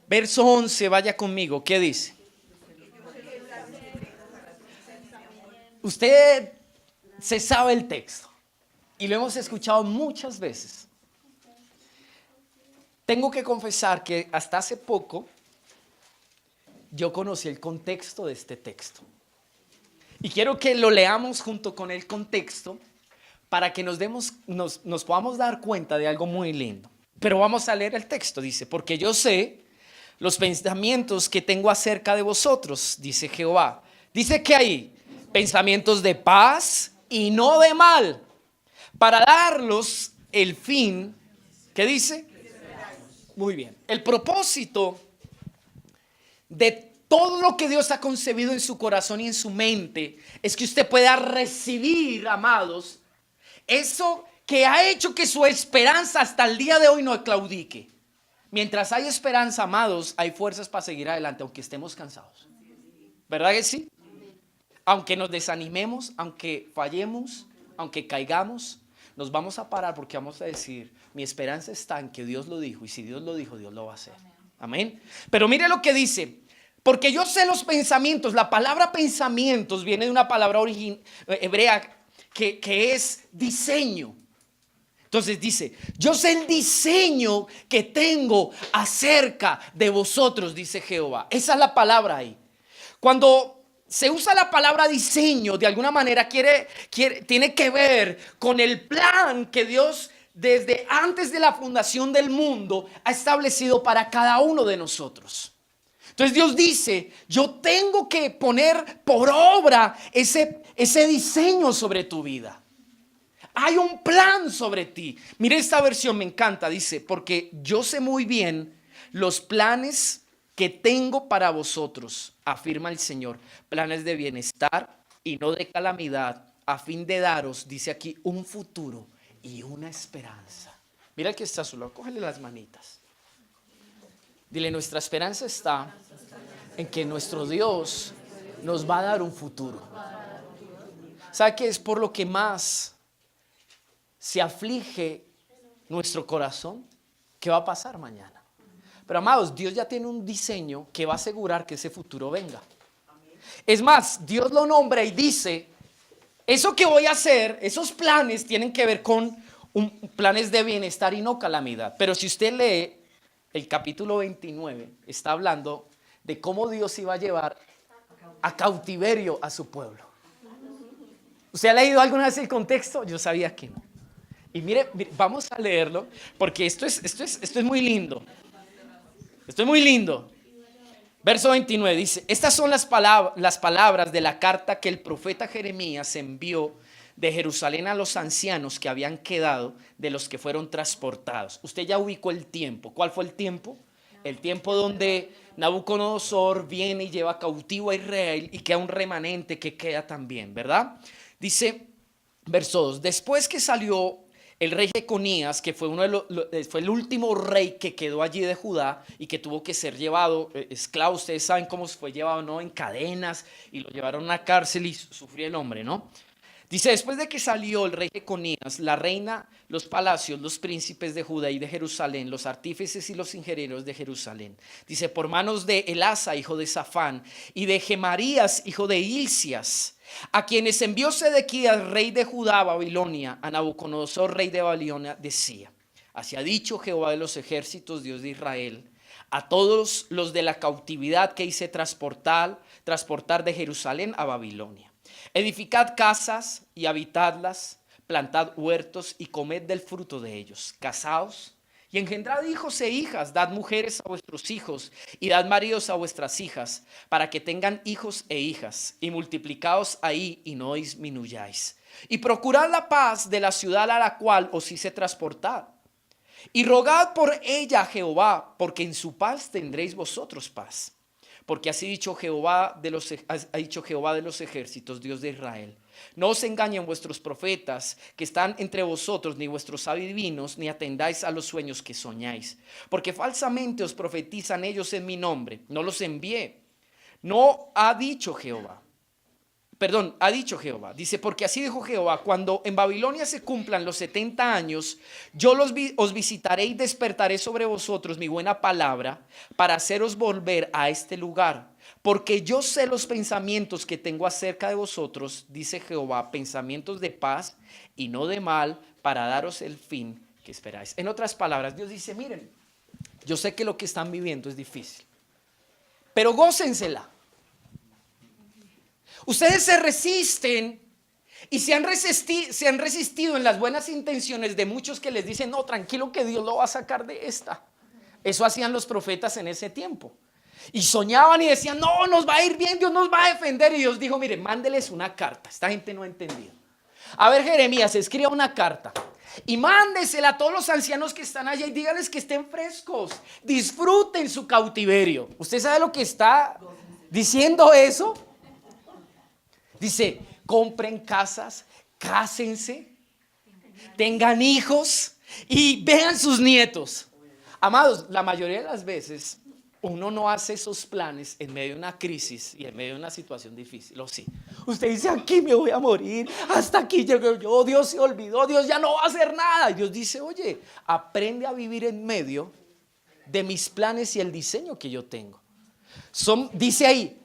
Speaker 1: Verso 11, vaya conmigo. ¿Qué dice? Usted se sabe el texto y lo hemos escuchado muchas veces. Tengo que confesar que hasta hace poco yo conocí el contexto de este texto. Y quiero que lo leamos junto con el contexto para que nos podamos dar cuenta de algo muy lindo. Pero vamos a leer el texto. Dice, porque yo sé los pensamientos que tengo acerca de vosotros, dice Jehová. Dice que hay pensamientos de paz y no de mal, para darlos el fin. ¿Qué dice? Muy bien. El propósito de todo lo que Dios ha concebido en su corazón y en su mente es que usted pueda recibir, amados, eso que ha hecho que su esperanza hasta el día de hoy no claudique. Mientras hay esperanza, amados, hay fuerzas para seguir adelante, aunque estemos cansados. ¿Verdad que sí? Aunque nos desanimemos, aunque fallemos, aunque caigamos, nos vamos a parar porque vamos a decir, mi esperanza está en que Dios lo dijo, y si Dios lo dijo, Dios lo va a hacer. Amén. Pero mire lo que dice, porque yo sé los pensamientos. La palabra pensamientos viene de una palabra hebrea que es diseño. Entonces dice, yo sé el diseño que tengo acerca de vosotros, dice Jehová. Esa es la palabra ahí. Cuando se usa la palabra diseño, de alguna manera tiene que ver con el plan que Dios desde antes de la fundación del mundo ha establecido para cada uno de nosotros. Entonces Dios dice, yo tengo que poner por obra ese diseño sobre tu vida. Hay un plan sobre ti. Mire esta versión, me encanta. Dice, porque yo sé muy bien los planes que tengo para vosotros, afirma el Señor. Planes de bienestar y no de calamidad, a fin de daros, dice aquí, un futuro y una esperanza. Mira el que está a su lado, cógele las manitas. Dile, nuestra esperanza está en que nuestro Dios nos va a dar un futuro. ¿Sabe qué es por lo que más se aflige nuestro corazón? ¿Qué va a pasar mañana? Pero amados, Dios ya tiene un diseño que va a asegurar que ese futuro venga. Es más, Dios lo nombra y dice, eso que voy a hacer, esos planes tienen que ver con planes de bienestar y no calamidad. Pero si usted lee el capítulo 29, está hablando de cómo Dios iba a llevar a cautiverio a su pueblo. ¿Usted ha leído alguna vez el contexto? Yo sabía que no. Y mire, vamos a leerlo porque esto es muy lindo. Esto es muy lindo. Verso 29 dice, estas son las palabras de la carta que el profeta Jeremías envió de Jerusalén a los ancianos que habían quedado de los que fueron transportados. Usted ya ubicó el tiempo. ¿Cuál fue el tiempo? El tiempo donde Nabucodonosor viene y lleva cautivo a Israel y queda un remanente que queda también, ¿verdad? Dice, verso 2, después que salió el rey Jeconías, que fue fue el último rey que quedó allí de Judá y que tuvo que ser llevado esclavo. Ustedes saben cómo fue llevado, ¿no? En cadenas, y lo llevaron a una cárcel y sufrió el hombre, ¿no? Dice, después de que salió el rey Jeconías, la reina, los palacios, los príncipes de Judá y de Jerusalén, los artífices y los ingenieros de Jerusalén. Dice, por manos de Elasa, hijo de Safán, y de Gemarías, hijo de Hilcias, a quienes envió Sedequías, rey de Judá, a Babilonia, a Nabucodonosor, rey de Babilonia, decía, así ha dicho Jehová de los ejércitos, Dios de Israel, a todos los de la cautividad que hice transportar de Jerusalén a Babilonia. Edificad casas y habitadlas, plantad huertos y comed del fruto de ellos. Casaos y engendrad hijos e hijas, dad mujeres a vuestros hijos y dad maridos a vuestras hijas, para que tengan hijos e hijas, y multiplicaos ahí y no disminuyáis. Y procurad la paz de la ciudad a la cual os hice transportar. Y rogad por ella a Jehová, porque en su paz tendréis vosotros paz. Porque así ha dicho Jehová de los ejércitos, Dios de Israel: no os engañen vuestros profetas que están entre vosotros, ni vuestros adivinos, ni atendáis a los sueños que soñáis. Porque falsamente os profetizan ellos en mi nombre. No los envié. Ha dicho Jehová. Dice, porque así dijo Jehová: cuando en Babilonia se cumplan los 70 años, yo os visitaré y despertaré sobre vosotros mi buena palabra para haceros volver a este lugar. Porque yo sé los pensamientos que tengo acerca de vosotros, dice Jehová, pensamientos de paz y no de mal, para daros el fin que esperáis. En otras palabras, Dios dice: miren, yo sé que lo que están viviendo es difícil, pero gócensela. Ustedes se resisten y se han resistido en las buenas intenciones de muchos que les dicen: no, tranquilo, que Dios lo va a sacar de esta. Eso hacían los profetas en ese tiempo. Y soñaban y decían: no, nos va a ir bien, Dios nos va a defender. Y Dios dijo: mire, mándeles una carta. Esta gente no ha entendido. A ver, Jeremías, escriba una carta y mándesela a todos los ancianos que están allá y díganles que estén frescos, disfruten su cautiverio. ¿Usted sabe lo que está diciendo eso? Dice: compren casas, cásense, tengan hijos y vean sus nietos. Amados, la mayoría de las veces uno no hace esos planes en medio de una crisis y en medio de una situación difícil. ¿O sí? Usted dice: aquí me voy a morir, hasta aquí llego yo, Dios se olvidó, Dios ya no va a hacer nada. Y Dios dice: oye, aprende a vivir en medio de mis planes y el diseño que yo tengo. Dice ahí,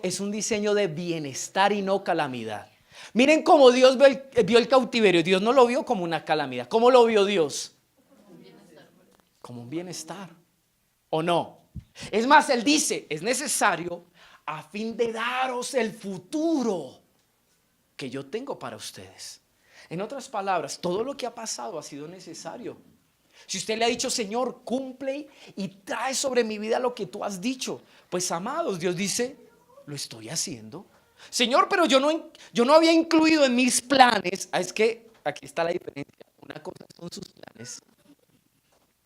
Speaker 1: es un diseño de bienestar y no calamidad. Miren cómo Dios vio el cautiverio. Dios no lo vio como una calamidad. ¿Cómo lo vio Dios? Como un bienestar. ¿O no? Es más, Él dice: es necesario a fin de daros el futuro que yo tengo para ustedes. En otras palabras, todo lo que ha pasado ha sido necesario. Si usted le ha dicho: Señor, cumple y trae sobre mi vida lo que tú has dicho, pues amados, Dios dice: lo estoy haciendo. Señor, pero yo no había incluido en mis planes. Es que aquí está la diferencia. Una cosa son sus planes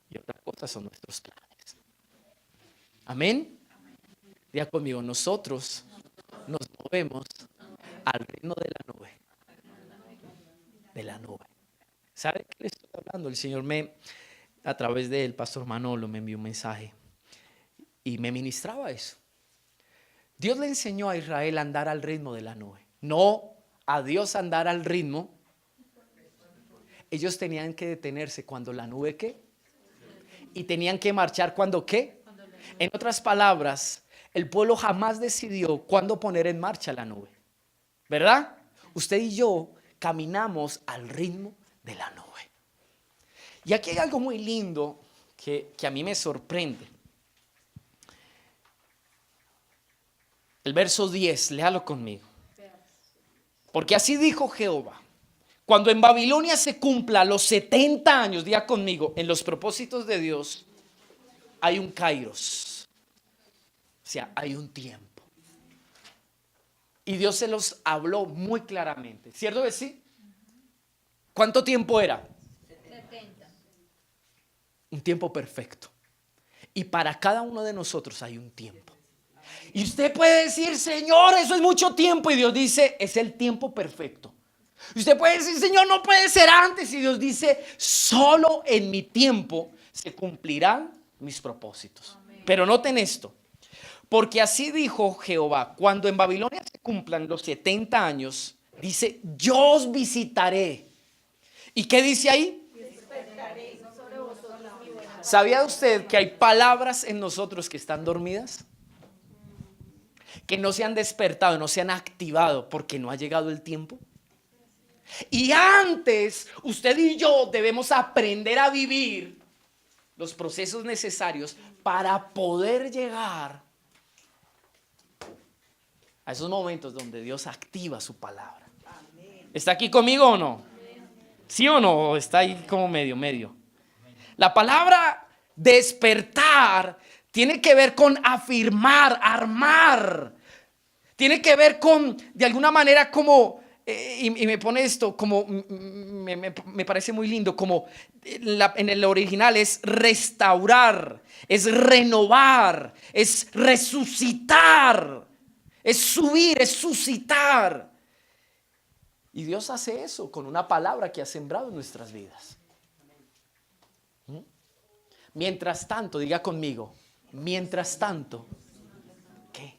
Speaker 1: y otra cosa son nuestros planes. Amén. Diga conmigo: nosotros nos movemos al reino de la nube. De la nube. ¿Sabe qué le estoy hablando? El Señor a través del pastor Manolo, me envió un mensaje y me ministraba eso. Dios le enseñó a Israel a andar al ritmo de la nube, no a Dios andar al ritmo. Ellos tenían que detenerse cuando la nube ¿qué? Y tenían que marchar cuando ¿qué? En otras palabras, el pueblo jamás decidió cuándo poner en marcha la nube, ¿verdad? Usted y yo caminamos al ritmo de la nube. Y aquí hay algo muy lindo que a mí me sorprende. El verso 10, léalo conmigo. Porque así dijo Jehová: cuando en Babilonia se cumpla los 70 años, diga conmigo, en los propósitos de Dios hay un kairos. O sea, hay un tiempo. Y Dios se los habló muy claramente. ¿Cierto que sí? ¿Cuánto tiempo era? 70. Un tiempo perfecto. Y para cada uno de nosotros hay un tiempo. Y usted puede decir: Señor, eso es mucho tiempo. Y Dios dice: es el tiempo perfecto. Y usted puede decir: Señor, no puede ser antes. Y Dios dice: solo en mi tiempo se cumplirán mis propósitos. Amén. Pero noten esto: porque así dijo Jehová: cuando en Babilonia se cumplan los 70 años, dice, yo os visitaré. ¿Y qué dice ahí? ¿Sabía usted que hay palabras en nosotros que están dormidas? Que no se han despertado, no se han activado porque no ha llegado el tiempo. Y antes, usted y yo debemos aprender a vivir los procesos necesarios para poder llegar a esos momentos donde Dios activa su palabra. ¿Está aquí conmigo o no? ¿Sí o no? ¿O está ahí como medio? La palabra despertar tiene que ver con afirmar, armar. Tiene que ver con, de alguna manera, como, y me pone esto, como, me parece muy lindo, como en el original es restaurar, es renovar, es resucitar, es subir, es suscitar. Y Dios hace eso con una palabra que ha sembrado en nuestras vidas. Mientras tanto, diga conmigo, mientras tanto, ¿qué?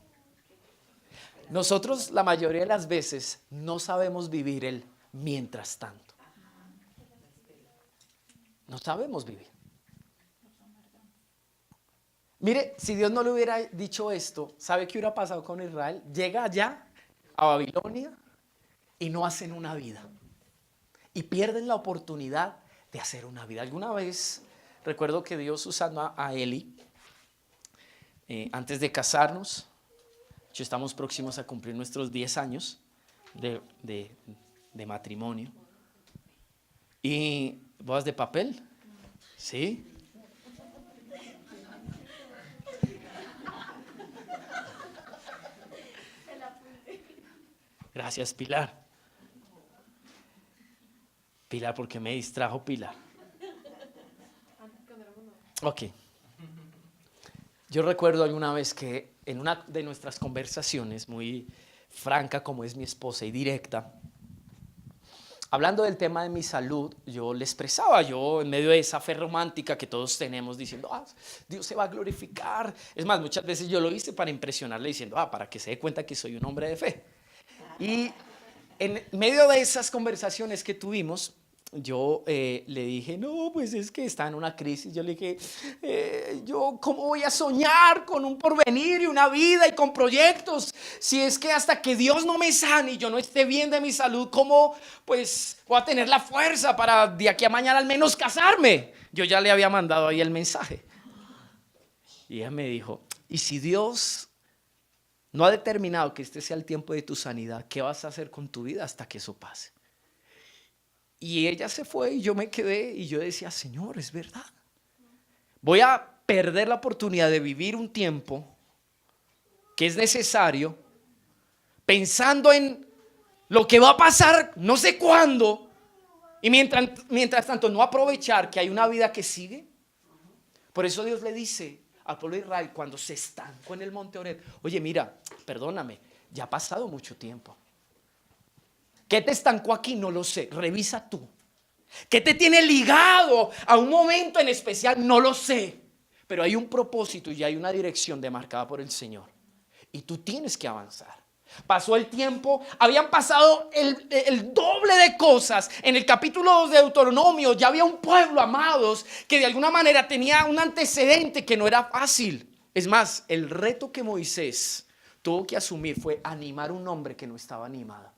Speaker 1: Nosotros la mayoría de las veces no sabemos vivir el mientras tanto. No sabemos vivir. Mire, si Dios no le hubiera dicho esto, ¿sabe qué hubiera pasado con Israel? Llega allá a Babilonia y no hacen una vida. Y pierden la oportunidad de hacer una vida. Alguna vez recuerdo que Dios, usando a Eli, antes de casarnos, estamos próximos a cumplir nuestros 10 años de matrimonio. ¿Y bodas de papel? ¿Sí? Gracias, Pilar. Pilar, porque me distrajo Pilar. Ok. Yo recuerdo alguna vez que en una de nuestras conversaciones, muy franca como es mi esposa y directa, hablando del tema de mi salud, yo le expresaba, yo en medio de esa fe romántica que todos tenemos, diciendo, Dios se va a glorificar. Es más, muchas veces yo lo hice para impresionarle, diciendo, para que se dé cuenta que soy un hombre de fe. Y en medio de esas conversaciones que tuvimos, yo le dije, no, pues es que está en una crisis. Yo le dije, yo cómo voy a soñar con un porvenir y una vida y con proyectos, si es que hasta que Dios no me sane y yo no esté bien de mi salud, ¿cómo pues voy a tener la fuerza para de aquí a mañana al menos casarme? Yo ya le había mandado ahí el mensaje. Y ella me dijo, ¿y si Dios no ha determinado que este sea el tiempo de tu sanidad, qué vas a hacer con tu vida hasta que eso pase? Y ella se fue y yo me quedé y yo decía, Señor, es verdad. Voy a perder la oportunidad de vivir un tiempo que es necesario, pensando en lo que va a pasar no sé cuándo, y mientras tanto no aprovechar que hay una vida que sigue. Por eso Dios le dice al pueblo de Israel cuando se estancó en el monte Oreb, oye, mira, perdóname, ya ha pasado mucho tiempo. ¿Qué te estancó aquí? No lo sé, revisa tú. ¿Qué te tiene ligado a un momento en especial? No lo sé, pero hay un propósito y hay una dirección demarcada por el Señor y tú tienes que avanzar. Pasó el tiempo, habían pasado el doble de cosas. En el capítulo 2 de Deuteronomio ya había un pueblo, amados, que de alguna manera tenía un antecedente que no era fácil. Es más, el reto que Moisés tuvo que asumir fue animar a un hombre que no estaba animado.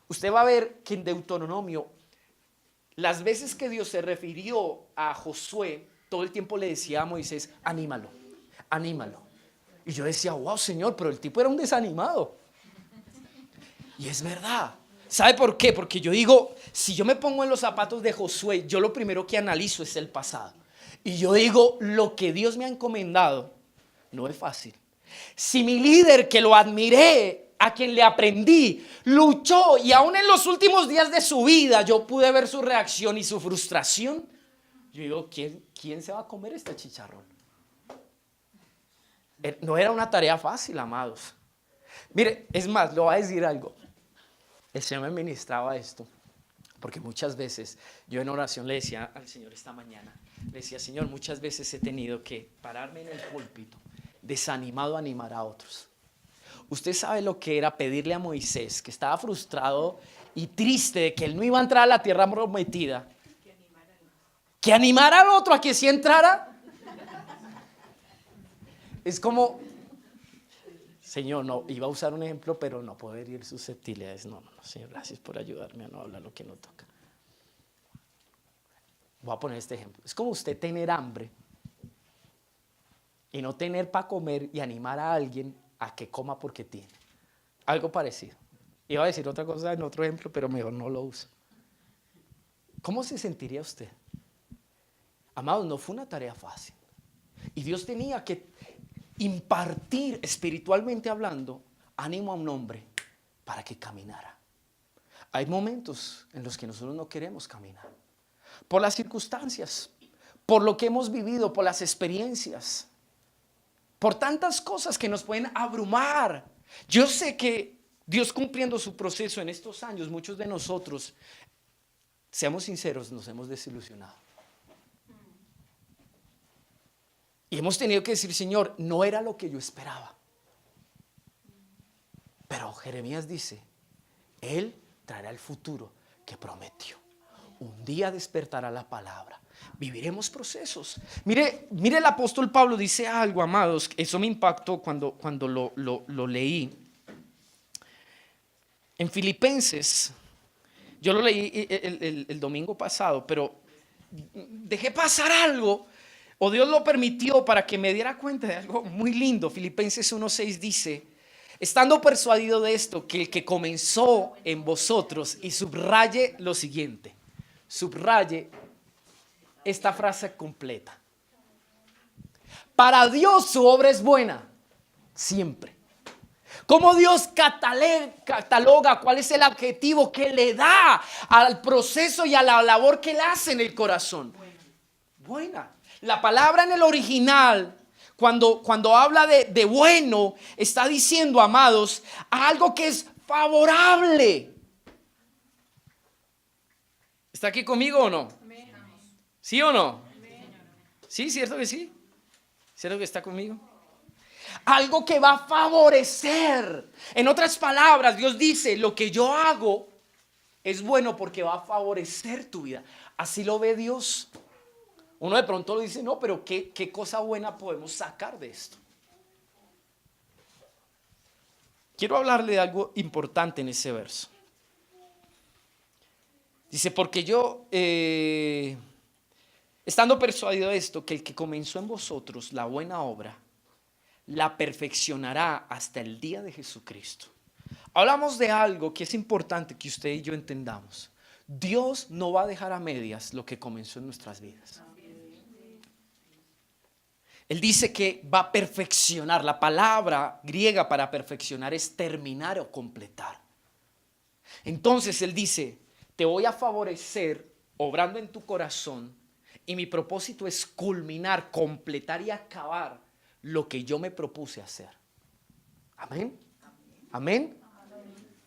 Speaker 1: Usted va a ver que en Deuteronomio, las veces que Dios se refirió a Josué, todo el tiempo le decía a Moisés, anímalo, anímalo. Y yo decía, wow, Señor, pero el tipo era un desanimado. Y es verdad. ¿Sabe por qué? Porque yo digo, si yo me pongo en los zapatos de Josué, yo lo primero que analizo es el pasado. Y yo digo, lo que Dios me ha encomendado no es fácil. Si mi líder, que lo admiré, a quien le aprendí, luchó y aún en los últimos días de su vida yo pude ver su reacción y su frustración, yo digo, ¿quién se va a comer este chicharrón? No era una tarea fácil, amados. Mire, es más, le voy a decir algo. El Señor me ministraba esto, porque muchas veces yo en oración le decía al Señor esta mañana, le decía, Señor, muchas veces he tenido que pararme en el púlpito, desanimado a animar a otros. Usted sabe lo que era pedirle a Moisés, que estaba frustrado y triste de que él no iba a entrar a la tierra prometida, que animara al otro a que sí entrara. Es como, Señor, no, iba a usar un ejemplo, pero no puedo herir susceptibilidades. No, Señor, gracias por ayudarme a no hablar lo que no toca. Voy a poner este ejemplo. Es como usted tener hambre y no tener para comer y animar a alguien a que coma porque tiene. Algo parecido. Iba a decir otra cosa en otro ejemplo, pero mejor no lo uso. ¿Cómo se sentiría usted? Amados, no fue una tarea fácil. Y Dios tenía que impartir, espiritualmente hablando, ánimo a un hombre para que caminara. Hay momentos en los que nosotros no queremos caminar. Por las circunstancias, por lo que hemos vivido, por las experiencias, por tantas cosas que nos pueden abrumar. Yo sé que Dios, cumpliendo su proceso en estos años, muchos de nosotros, seamos sinceros, nos hemos desilusionado. Y hemos tenido que decir, Señor, no era lo que yo esperaba. Pero Jeremías dice, Él traerá el futuro que prometió. Un día despertará la palabra. Viviremos procesos. Mire el apóstol Pablo dice algo, amados. Eso me impactó cuando lo leí. En Filipenses, yo lo leí el domingo pasado, pero dejé pasar algo, o Dios lo permitió para que me diera cuenta de algo muy lindo. Filipenses 1:6 dice, estando persuadido de esto, que el que comenzó en vosotros, y subraye lo siguiente, subraye esta frase completa. Para Dios su obra es buena, siempre. Cómo Dios cataloga cuál es el adjetivo que le da al proceso y a la labor que él hace en el corazón. Buena. La palabra en el original, cuando habla de bueno, está diciendo, amados, algo que es favorable. ¿Está aquí conmigo o no? ¿Sí o no? ¿Sí? ¿Cierto que sí? ¿Cierto que está conmigo? Algo que va a favorecer. En otras palabras, Dios dice, lo que yo hago es bueno porque va a favorecer tu vida. Así lo ve Dios. Uno de pronto lo dice, no, pero ¿qué cosa buena podemos sacar de esto? Quiero hablarle de algo importante en ese verso. Dice, porque yo, estando persuadido de esto, que el que comenzó en vosotros la buena obra, la perfeccionará hasta el día de Jesucristo. Hablamos de algo que es importante que usted y yo entendamos. Dios no va a dejar a medias lo que comenzó en nuestras vidas. Él dice que va a perfeccionar. La palabra griega para perfeccionar es terminar o completar. Entonces Él dice, te voy a favorecer obrando en tu corazón, y mi propósito es culminar, completar y acabar lo que yo me propuse hacer. Amén. Amén.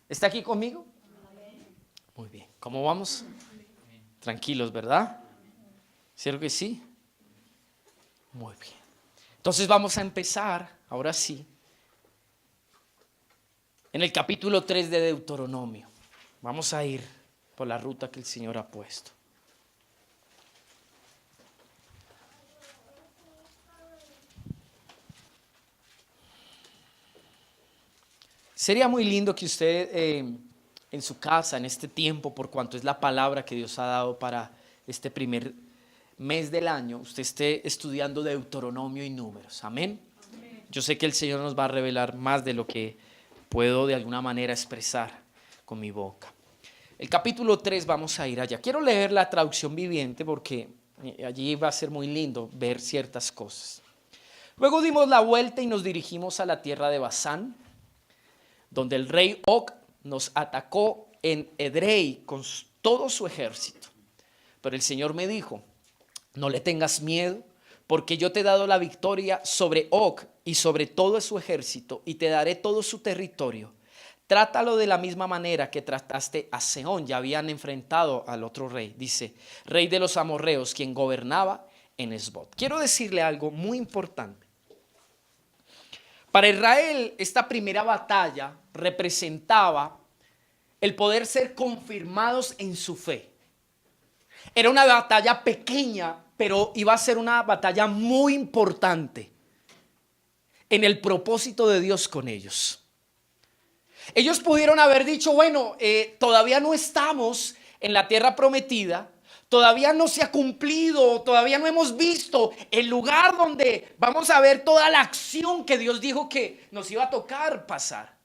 Speaker 1: ¿Está aquí conmigo? Muy bien. ¿Cómo vamos? Tranquilos, ¿verdad? ¿Cierto que sí? Muy bien. Entonces vamos a empezar, ahora sí, en el capítulo 3 de Deuteronomio. Vamos a ir por la ruta que el Señor ha puesto. Sería muy lindo que usted en su casa, en este tiempo, por cuanto es la palabra que Dios ha dado para este primer mes del año, usted esté estudiando Deuteronomio y Números. Amén. Yo sé que el Señor nos va a revelar más de lo que puedo de alguna manera expresar con mi boca. El capítulo 3 vamos a ir allá. Quiero leer la traducción viviente porque allí va a ser muy lindo ver ciertas cosas. Luego dimos la vuelta y nos dirigimos a la tierra de Basán, donde el rey Og nos atacó en Edrei con todo su ejército. Pero el Señor me dijo, no le tengas miedo, porque yo te he dado la victoria sobre Og y sobre todo su ejército, y te daré todo su territorio. Trátalo de la misma manera que trataste a Sehón. Ya habían enfrentado al otro rey, dice, rey de los amorreos, quien gobernaba en Esbot. Quiero decirle algo muy importante. Para Israel, esta primera batalla representaba el poder ser confirmados en su fe. Era una batalla pequeña, pero iba a ser una batalla muy importante en el propósito de Dios con ellos. Ellos pudieron haber dicho, bueno, todavía no estamos en la tierra prometida, Todavía no se ha cumplido, todavía no hemos visto el lugar donde vamos a ver toda la acción que Dios dijo que nos iba a tocar pasar.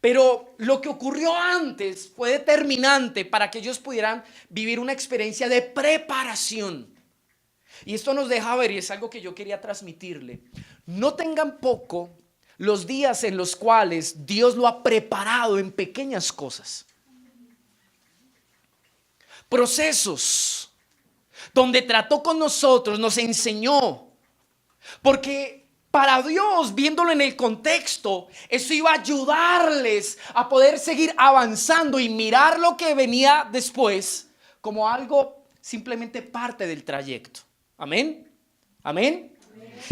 Speaker 1: Pero lo que ocurrió antes fue determinante para que ellos pudieran vivir una experiencia de preparación. Y esto nos deja ver, y es algo que yo quería transmitirle, no tengan poco los días en los cuales Dios lo ha preparado en pequeñas cosas. Procesos donde trató con nosotros, nos enseñó. Porque para Dios, viéndolo en el contexto, eso iba a ayudarles a poder seguir avanzando y mirar lo que venía después como algo simplemente parte del trayecto. Amén. Amén.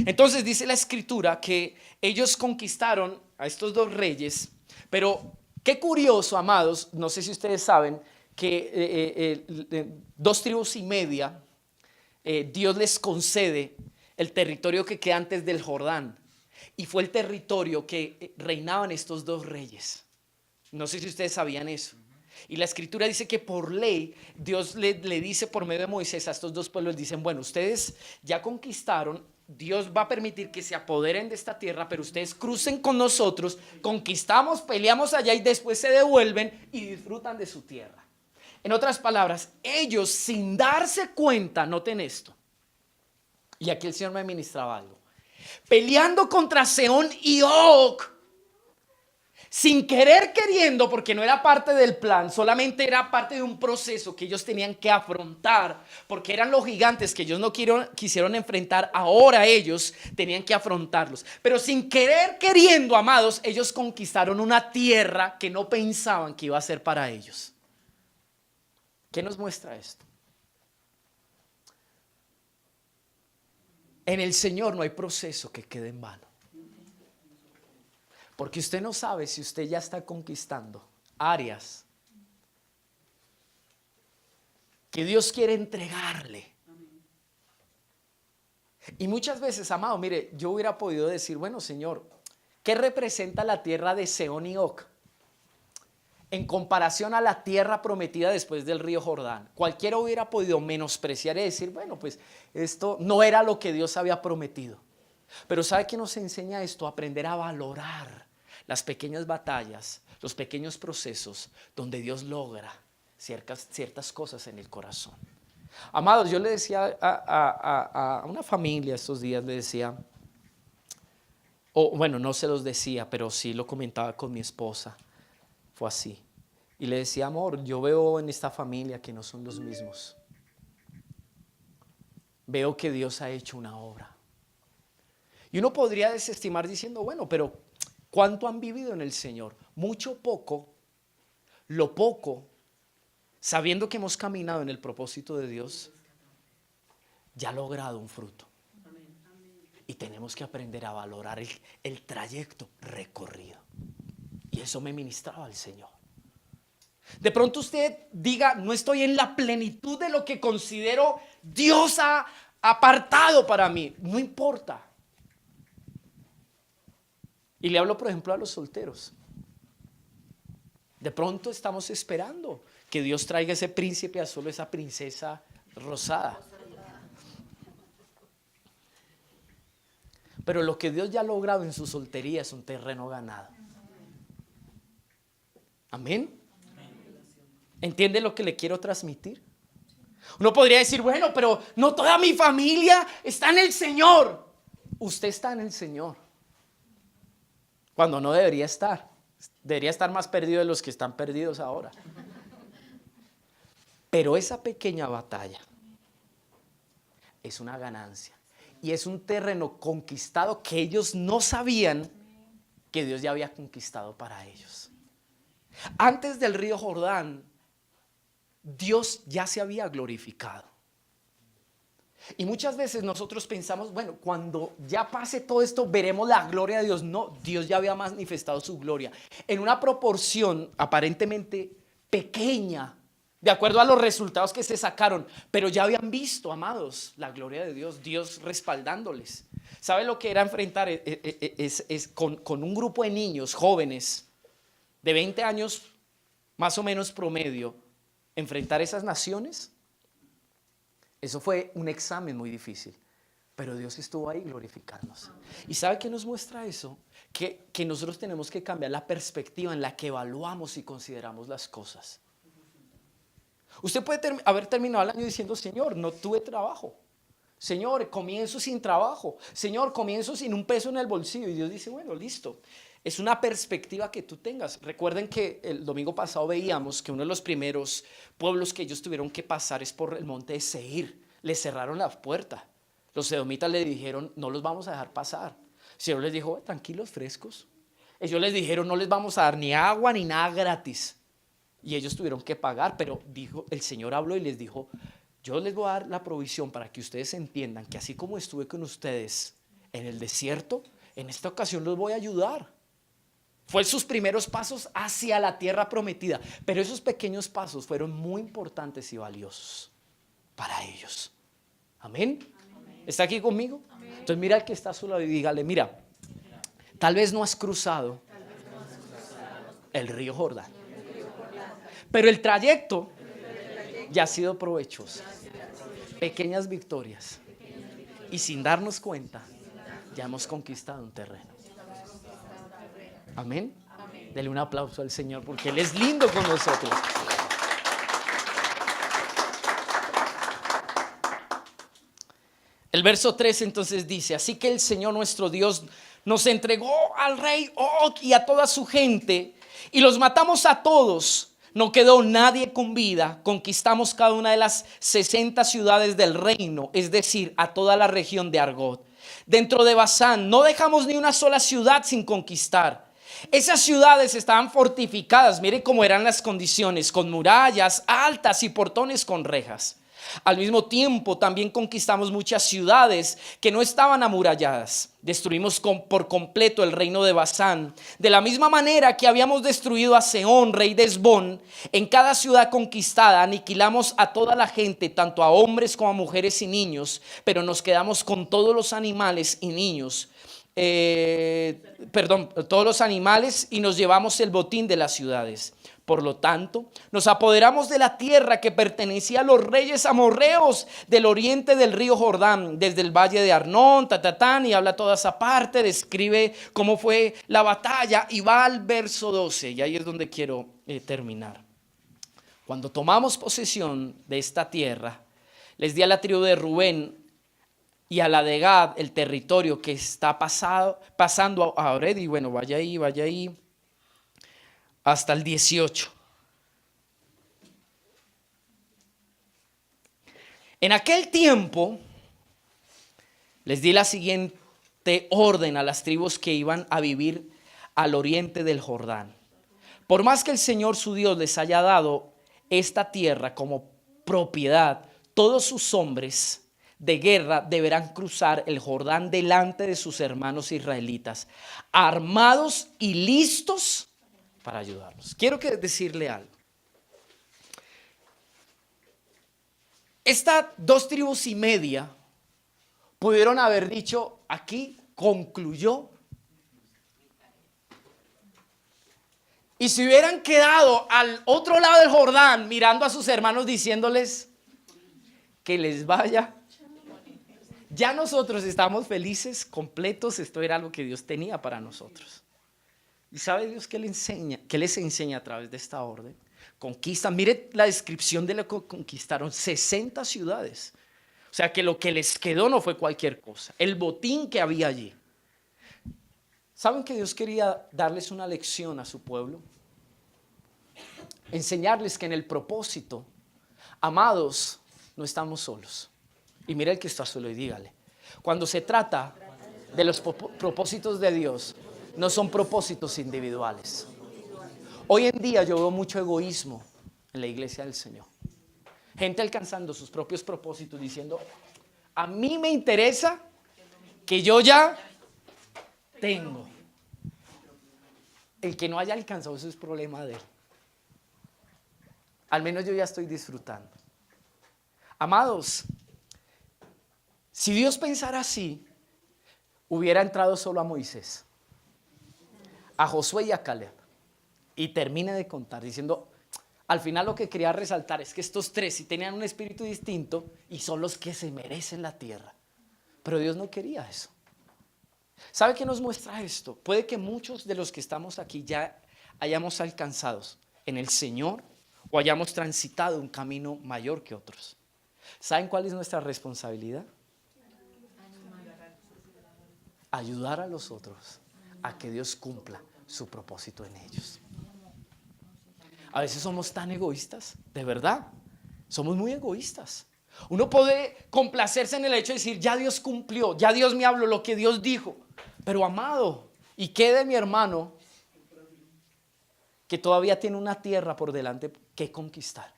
Speaker 1: Entonces dice la escritura que ellos conquistaron a estos dos reyes, pero qué curioso, amados, no sé si ustedes saben que 2 tribus y media, Dios les concede el territorio que queda antes del Jordán, y fue el territorio que reinaban estos dos reyes. No sé si ustedes sabían eso. Y la escritura dice que por ley Dios le dice por medio de Moisés a estos dos pueblos, dicen, bueno, ustedes ya conquistaron, Dios va a permitir que se apoderen de esta tierra, pero ustedes crucen con nosotros, conquistamos, peleamos allá y después se devuelven y disfrutan de su tierra. En otras palabras, ellos sin darse cuenta, noten esto, y aquí el Señor me ministraba algo, peleando contra Sehón y Og, sin querer queriendo, porque no era parte del plan, solamente era parte de un proceso que ellos tenían que afrontar, porque eran los gigantes que ellos no quisieron enfrentar, ahora ellos tenían que afrontarlos. Pero sin querer queriendo, amados, ellos conquistaron una tierra que no pensaban que iba a ser para ellos. ¿Qué nos muestra esto? En el Señor no hay proceso que quede en vano. Porque usted no sabe si usted ya está conquistando áreas que Dios quiere entregarle. Y muchas veces, amado, mire, yo hubiera podido decir, bueno, Señor, ¿qué representa la tierra de Sehón y Og en comparación a la tierra prometida después del río Jordán? Cualquiera hubiera podido menospreciar y decir, bueno, pues esto no era lo que Dios había prometido. Pero ¿sabe qué nos enseña esto? Aprender a valorar las pequeñas batallas, los pequeños procesos donde Dios logra ciertas cosas en el corazón. Amados, yo le decía a una familia estos días, le decía, o bueno, no se los decía, pero sí lo comentaba con mi esposa, fue así. Y le decía, amor, yo veo en esta familia que no son los mismos. Veo que Dios ha hecho una obra. Y uno podría desestimar diciendo, bueno, pero ¿cuánto han vivido en el Señor? Mucho, poco, lo poco, sabiendo que hemos caminado en el propósito de Dios, ya ha logrado un fruto. Y tenemos que aprender a valorar el trayecto recorrido. Y eso me ministraba el Señor. De pronto usted diga, no estoy en la plenitud de lo que considero Dios ha apartado para mí. No importa. Y le hablo, por ejemplo, a los solteros. De pronto estamos esperando que Dios traiga ese príncipe azul, esa princesa rosada. Pero lo que Dios ya ha logrado en su soltería es un terreno ganado. Amén. ¿Entiende lo que le quiero transmitir? Uno podría decir, bueno, pero no toda mi familia está en el Señor. Usted está en el Señor, cuando no debería estar. Debería estar más perdido de los que están perdidos ahora. Pero esa pequeña batalla es una ganancia. Y es un terreno conquistado que ellos no sabían que Dios ya había conquistado para ellos. Antes del río Jordán, Dios ya se había glorificado. Y muchas veces nosotros pensamos, bueno, cuando ya pase todo esto veremos la gloria de Dios. No, Dios ya había manifestado su gloria en una proporción aparentemente pequeña, de acuerdo a los resultados que se sacaron, pero ya habían visto, amados, la gloria de Dios, Dios respaldándoles. ¿Sabe lo que era enfrentar con un grupo de niños jóvenes de 20 años más o menos promedio, enfrentar esas naciones? Eso fue un examen muy difícil, pero Dios estuvo ahí glorificándose. ¿Y sabe qué nos muestra eso? Que nosotros tenemos que cambiar la perspectiva en la que evaluamos y consideramos las cosas. Usted puede haber terminado el año diciendo: Señor, no tuve trabajo. Señor, comienzo sin trabajo. Señor, comienzo sin un peso en el bolsillo. Y Dios dice: bueno, listo. Es una perspectiva que tú tengas. Recuerden que el domingo pasado veíamos que uno de los primeros pueblos que ellos tuvieron que pasar es por el monte de Seir. Les cerraron la puerta. Los edomitas le dijeron: no los vamos a dejar pasar. El Señor les dijo: tranquilos, frescos. Ellos les dijeron: no les vamos a dar ni agua ni nada gratis. Y ellos tuvieron que pagar, pero el Señor habló y les dijo: yo les voy a dar la provisión para que ustedes entiendan que así como estuve con ustedes en el desierto, en esta ocasión los voy a ayudar. Fue sus primeros pasos hacia la tierra prometida, pero esos pequeños pasos fueron muy importantes y valiosos para ellos. Amén. ¿Está aquí conmigo? Amén. Entonces mira al que está a su lado y dígale: mira, tal vez no has cruzado el río Jordán, pero el trayecto ya ha sido provechoso. Pequeñas victorias, y sin darnos cuenta ya hemos conquistado un terreno. Amén. Dele un aplauso al Señor porque Él es lindo con nosotros. El verso 3 entonces dice: así que el Señor nuestro Dios nos entregó al rey Og y a toda su gente, y los matamos a todos. No quedó nadie con vida. Conquistamos cada una de las 60 ciudades del reino, es decir, a toda la región de Argob. Dentro de Basán no dejamos ni una sola ciudad sin conquistar. Esas ciudades estaban fortificadas, mire cómo eran las condiciones, con murallas altas y portones con rejas. Al mismo tiempo también conquistamos muchas ciudades que no estaban amuralladas. Destruimos por completo el reino de Basán. De la misma manera que habíamos destruido a Sehón, rey de Hesbón, en cada ciudad conquistada aniquilamos a toda la gente, tanto a hombres como a mujeres y niños, pero nos quedamos con todos los animales y niños. Todos los animales, y nos llevamos el botín de las ciudades. Por lo tanto, nos apoderamos de la tierra que pertenecía a los reyes amorreos del oriente del río Jordán, desde el valle de Arnón, y habla toda esa parte, describe cómo fue la batalla y va al verso 12, y ahí es donde quiero terminar. Cuando tomamos posesión de esta tierra, les di a la tribu de Rubén y a la de Gad el territorio que está pasando a Ored. Y bueno, vaya ahí hasta el 18. En aquel tiempo les di la siguiente orden a las tribus que iban a vivir al oriente del Jordán. Por más que el Señor su Dios les haya dado esta tierra como propiedad, todos sus hombres de guerra deberán cruzar el Jordán delante de sus hermanos israelitas, armados y listos para ayudarlos. Quiero decirle algo. Estas 2 tribus y media pudieron haber dicho: aquí concluyó. Y si hubieran quedado al otro lado del Jordán mirando a sus hermanos diciéndoles que les vaya, ya nosotros estamos felices, completos. Esto era lo que Dios tenía para nosotros. ¿Y sabe Dios qué les enseña a través de esta orden? Conquistan, mire la descripción de lo que conquistaron: 60 ciudades. O sea que lo que les quedó no fue cualquier cosa, el botín que había allí. ¿Saben que Dios quería darles una lección a su pueblo? Enseñarles que en el propósito, amados, no estamos solos. Y mira el que está solo y dígale: cuando se trata de los propósitos de Dios, no son propósitos individuales. Hoy en día yo veo mucho egoísmo en la iglesia del Señor. Gente alcanzando sus propios propósitos diciendo: a mí me interesa que yo ya tengo. El que no haya alcanzado, eso es problema de él. Al menos yo ya estoy disfrutando. Amados, si Dios pensara así, hubiera entrado solo a Moisés, a Josué y a Caleb, y termina de contar diciendo: al final lo que quería resaltar es que estos tres sí tenían un espíritu distinto y son los que se merecen la tierra. Pero Dios no quería eso. ¿Sabe qué nos muestra esto? Puede que muchos de los que estamos aquí ya hayamos alcanzado en el Señor o hayamos transitado un camino mayor que otros. ¿Saben cuál es nuestra responsabilidad? Ayudar a los otros a que Dios cumpla su propósito en ellos. A veces somos tan egoístas, de verdad, somos muy egoístas. Uno puede complacerse en el hecho de decir, ya Dios cumplió, ya Dios me habló lo que Dios dijo. Pero amado, ¿y qué de mi hermano que todavía tiene una tierra por delante que conquistar?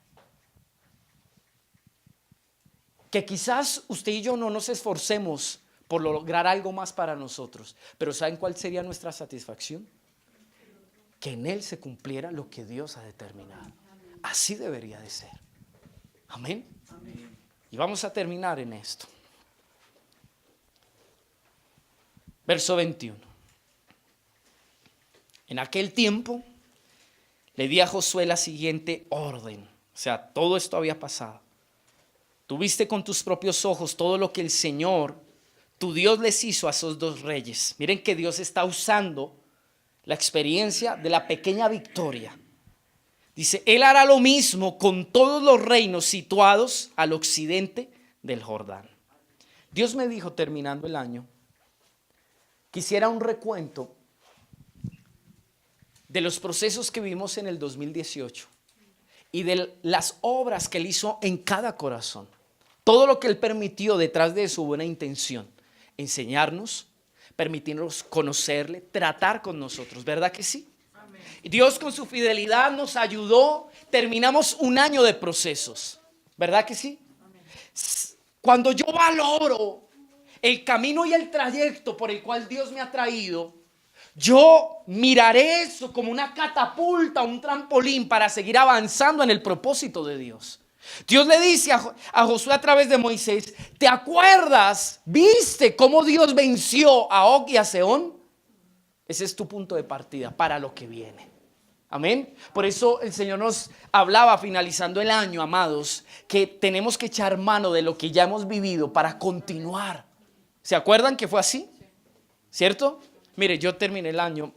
Speaker 1: Que quizás usted y yo no nos esforcemos por lograr algo más para nosotros, pero ¿saben cuál sería nuestra satisfacción? Que en Él se cumpliera lo que Dios ha determinado. Así debería de ser. Amén. Amén. Y vamos a terminar en esto. Verso 21. En aquel tiempo le di a Josué la siguiente orden. O sea, todo esto había pasado. Tú viste con tus propios ojos todo lo que el Señor, tu Dios, les hizo a esos dos reyes. Miren que Dios está usando la experiencia de la pequeña victoria. Dice, Él hará lo mismo con todos los reinos situados al occidente del Jordán. Dios me dijo, terminando el año, quisiera un recuento de los procesos que vimos en el 2018 y de las obras que Él hizo en cada corazón. Todo lo que Él permitió detrás de su buena intención. Enseñarnos, permitirnos conocerle, tratar con nosotros. ¿Verdad que sí? Amén. Dios con su fidelidad nos ayudó. Terminamos un año de procesos. ¿Verdad que sí? Amén. Cuando yo valoro el camino y el trayecto por el cual Dios me ha traído, yo miraré eso como una catapulta, un trampolín para seguir avanzando en el propósito de Dios. Dios le dice a Josué a través de Moisés, ¿te acuerdas? ¿Viste cómo Dios venció a Og y a Sehón? Ese es tu punto de partida para lo que viene. Amén. Por eso el Señor nos hablaba finalizando el año, amados, que tenemos que echar mano de lo que ya hemos vivido para continuar. ¿Se acuerdan que fue así? ¿Cierto? Mire, yo terminé el año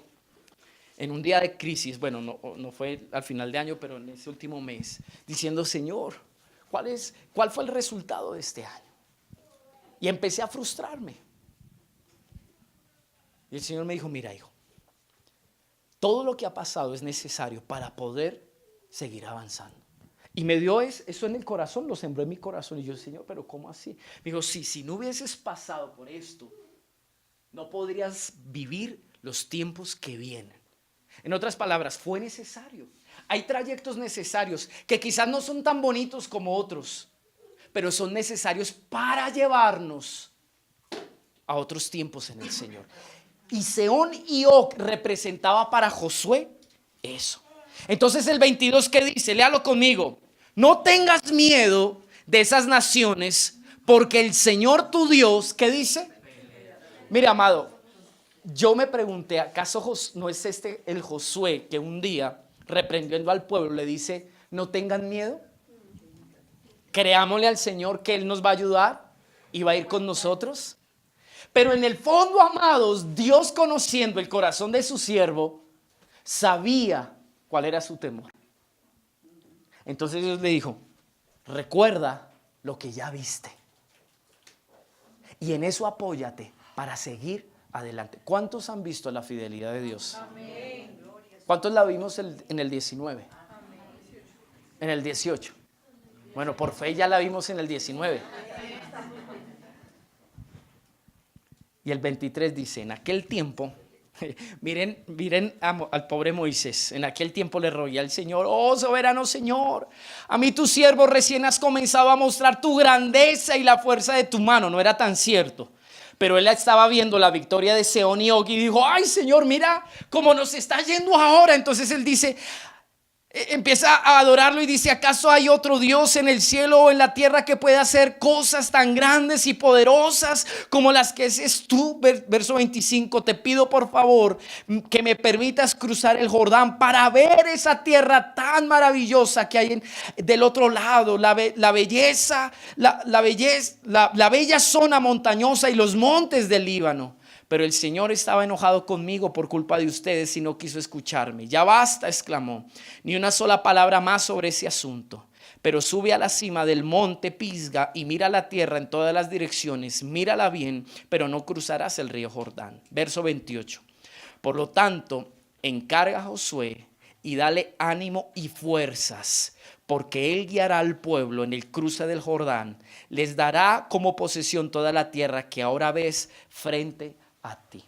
Speaker 1: en un día de crisis, bueno, no fue al final de año, pero en ese último mes, diciendo, Señor, ¿cuál fue el resultado de este año? Y empecé a frustrarme. Y el Señor me dijo, mira, hijo, todo lo que ha pasado es necesario para poder seguir avanzando. Y me dio eso en el corazón, lo sembró en mi corazón. Y yo, Señor, ¿pero cómo así? Me dijo, sí, si no hubieses pasado por esto, no podrías vivir los tiempos que vienen. En otras palabras, fue necesario. Hay trayectos necesarios que quizás no son tan bonitos como otros, pero son necesarios para llevarnos a otros tiempos en el Señor. Y Sehón y Og representaba para Josué eso. Entonces el 22, ¿qué dice? Léalo conmigo. No tengas miedo de esas naciones, porque el Señor tu Dios, ¿qué dice? Mira, amado, yo me pregunté, ¿acaso no es este el Josué que un día, reprendiendo al pueblo, le dice, no tengan miedo? Creámosle al Señor que Él nos va a ayudar y va a ir con nosotros. Pero en el fondo, amados, Dios, conociendo el corazón de su siervo, sabía cuál era su temor. Entonces Dios le dijo, recuerda lo que ya viste. Y en eso apóyate para seguir adelante. ¿Cuántos han visto la fidelidad de Dios? Amén. ¿Cuántos la vimos en el 19? Amén. En el 18. Bueno, por fe ya la vimos en el 19. Y el 23 dice, en aquel tiempo, miren al pobre Moisés, en aquel tiempo le rogué al Señor, oh soberano Señor, a mí tu siervo recién has comenzado a mostrar tu grandeza y la fuerza de tu mano. No era tan cierto. Pero él estaba viendo la victoria de Sehón y Og y dijo, ay Señor, mira cómo nos está yendo ahora. Entonces él dice, Empieza a adorarlo y dice: ¿acaso hay otro Dios en el cielo o en la tierra que pueda hacer cosas tan grandes y poderosas como las que haces tú? Verso 25: te pido por favor que me permitas cruzar el Jordán para ver esa tierra tan maravillosa que hay del otro lado, la belleza, la bella zona montañosa y los montes del Líbano. Pero el Señor estaba enojado conmigo por culpa de ustedes y no quiso escucharme. Ya basta, exclamó, ni una sola palabra más sobre ese asunto. Pero sube a la cima del monte Pisga y mira la tierra en todas las direcciones. Mírala bien, pero no cruzarás el río Jordán. Verso 28. Por lo tanto, encarga a Josué y dale ánimo y fuerzas, porque él guiará al pueblo en el cruce del Jordán. Les dará como posesión toda la tierra que ahora ves frente a ti.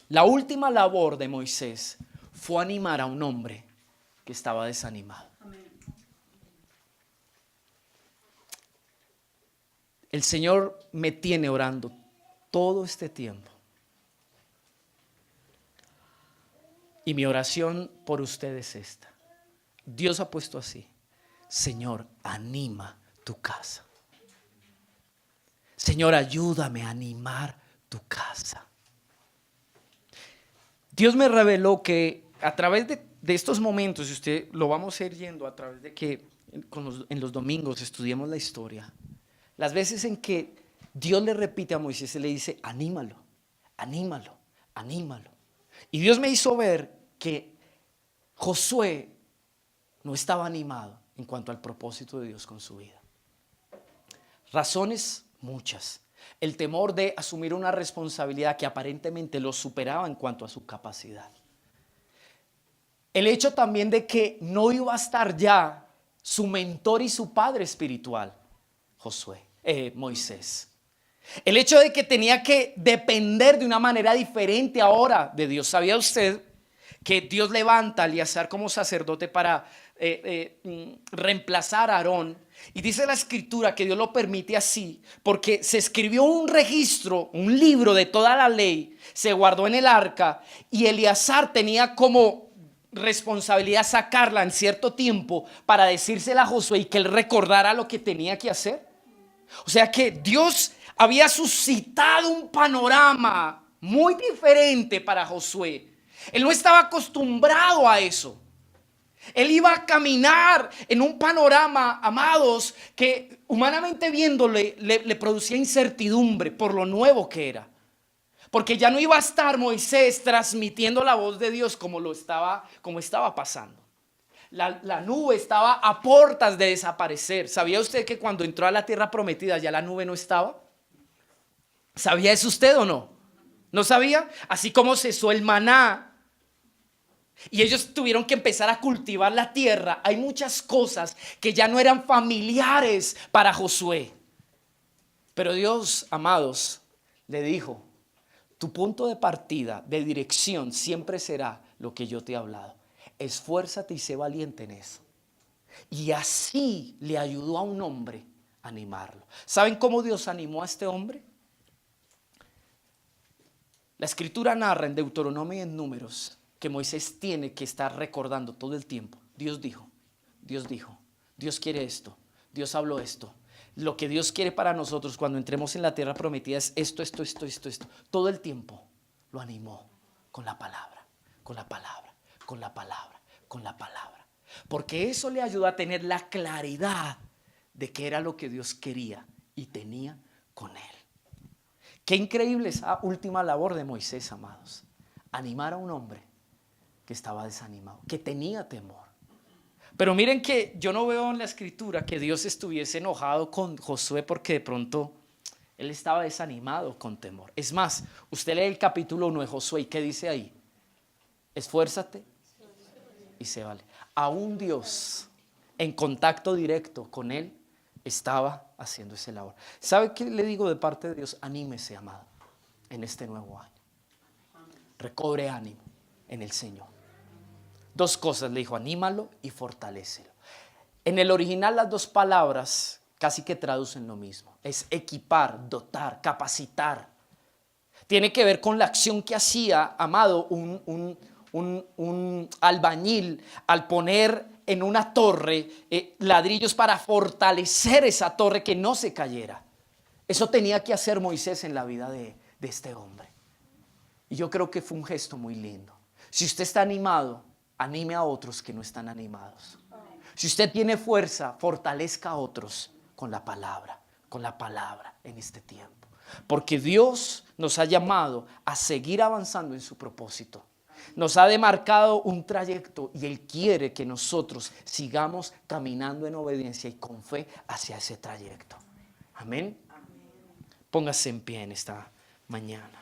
Speaker 1: La última labor de Moisés fue animar a un hombre que estaba desanimado. El Señor me tiene orando todo este tiempo. Y mi oración por usted es esta. Dios ha puesto así: Señor, anima tu casa. Señor, ayúdame a animar tu casa. Dios me reveló que a través de estos momentos, y usted lo vamos a ir yendo a través de que en los domingos estudiemos la historia, las veces en que Dios le repite a Moisés, le dice: anímalo, anímalo, anímalo. Y Dios me hizo ver que Josué no estaba animado en cuanto al propósito de Dios con su vida. Razones muchas. El temor de asumir una responsabilidad que aparentemente lo superaba en cuanto a su capacidad. El hecho también de que no iba a estar ya su mentor y su padre espiritual, Moisés. El hecho de que tenía que depender de una manera diferente ahora de Dios. ¿Sabía usted que Dios levanta a Eleazar como sacerdote para reemplazar a Aarón? Y dice la escritura que Dios lo permite así porque se escribió un registro, un libro de toda la ley, se guardó en el arca y Eleazar tenía como responsabilidad sacarla en cierto tiempo para decírsela a Josué y que él recordara lo que tenía que hacer. O sea que Dios había suscitado un panorama muy diferente para Josué. Él no estaba acostumbrado a eso. Él iba a caminar en un panorama, amados, que humanamente viéndole le producía incertidumbre por lo nuevo que era. Porque ya no iba a estar Moisés transmitiendo la voz de Dios como estaba pasando. La nube estaba a puertas de desaparecer. ¿Sabía usted que cuando entró a la tierra prometida ya la nube no estaba? ¿Sabía eso usted o no? ¿No sabía? Así como cesó el maná y ellos tuvieron que empezar a cultivar la tierra, hay muchas cosas que ya no eran familiares para Josué. Pero Dios, amados, le dijo: tu punto de partida, de dirección, siempre será lo que yo te he hablado. Esfuérzate y sé valiente en eso. Y así le ayudó a un hombre a animarlo. ¿Saben cómo Dios animó a este hombre? La escritura narra en Deuteronomio y en Números que Moisés tiene que estar recordando todo el tiempo. Dios dijo, Dios quiere esto, Dios habló esto. Lo que Dios quiere para nosotros cuando entremos en la tierra prometida es esto. Todo el tiempo lo animó con la palabra, con la palabra, con la palabra, con la palabra. Porque eso le ayuda a tener la claridad de qué era lo que Dios quería y tenía con él. Qué increíble esa última labor de Moisés, amados. Animar a un hombre que estaba desanimado, que tenía temor. Pero miren que yo no veo en la escritura que Dios estuviese enojado con Josué porque de pronto él estaba desanimado con temor. Es más, usted lee el capítulo 1 de Josué y ¿qué dice ahí? Esfuérzate y sé vale. Aún Dios en contacto directo con él estaba haciendo ese labor. ¿Sabe qué le digo de parte de Dios? Anímese, amado, en este nuevo año. Recobre ánimo en el Señor. Dos cosas le dijo: anímalo y fortalécelo. En el original las dos palabras casi que traducen lo mismo. Es equipar, dotar, capacitar. Tiene que ver con la acción que hacía, amado, un albañil al poner en una torre ladrillos para fortalecer esa torre que no se cayera. Eso tenía que hacer Moisés en la vida de este hombre. Y yo creo que fue un gesto muy lindo. Si usted está animado, anime a otros que no están animados. Si usted tiene fuerza, fortalezca a otros con la palabra en este tiempo. Porque Dios nos ha llamado a seguir avanzando en su propósito. Nos ha demarcado un trayecto y Él quiere que nosotros sigamos caminando en obediencia y con fe hacia ese trayecto. Amén. Póngase en pie en esta mañana.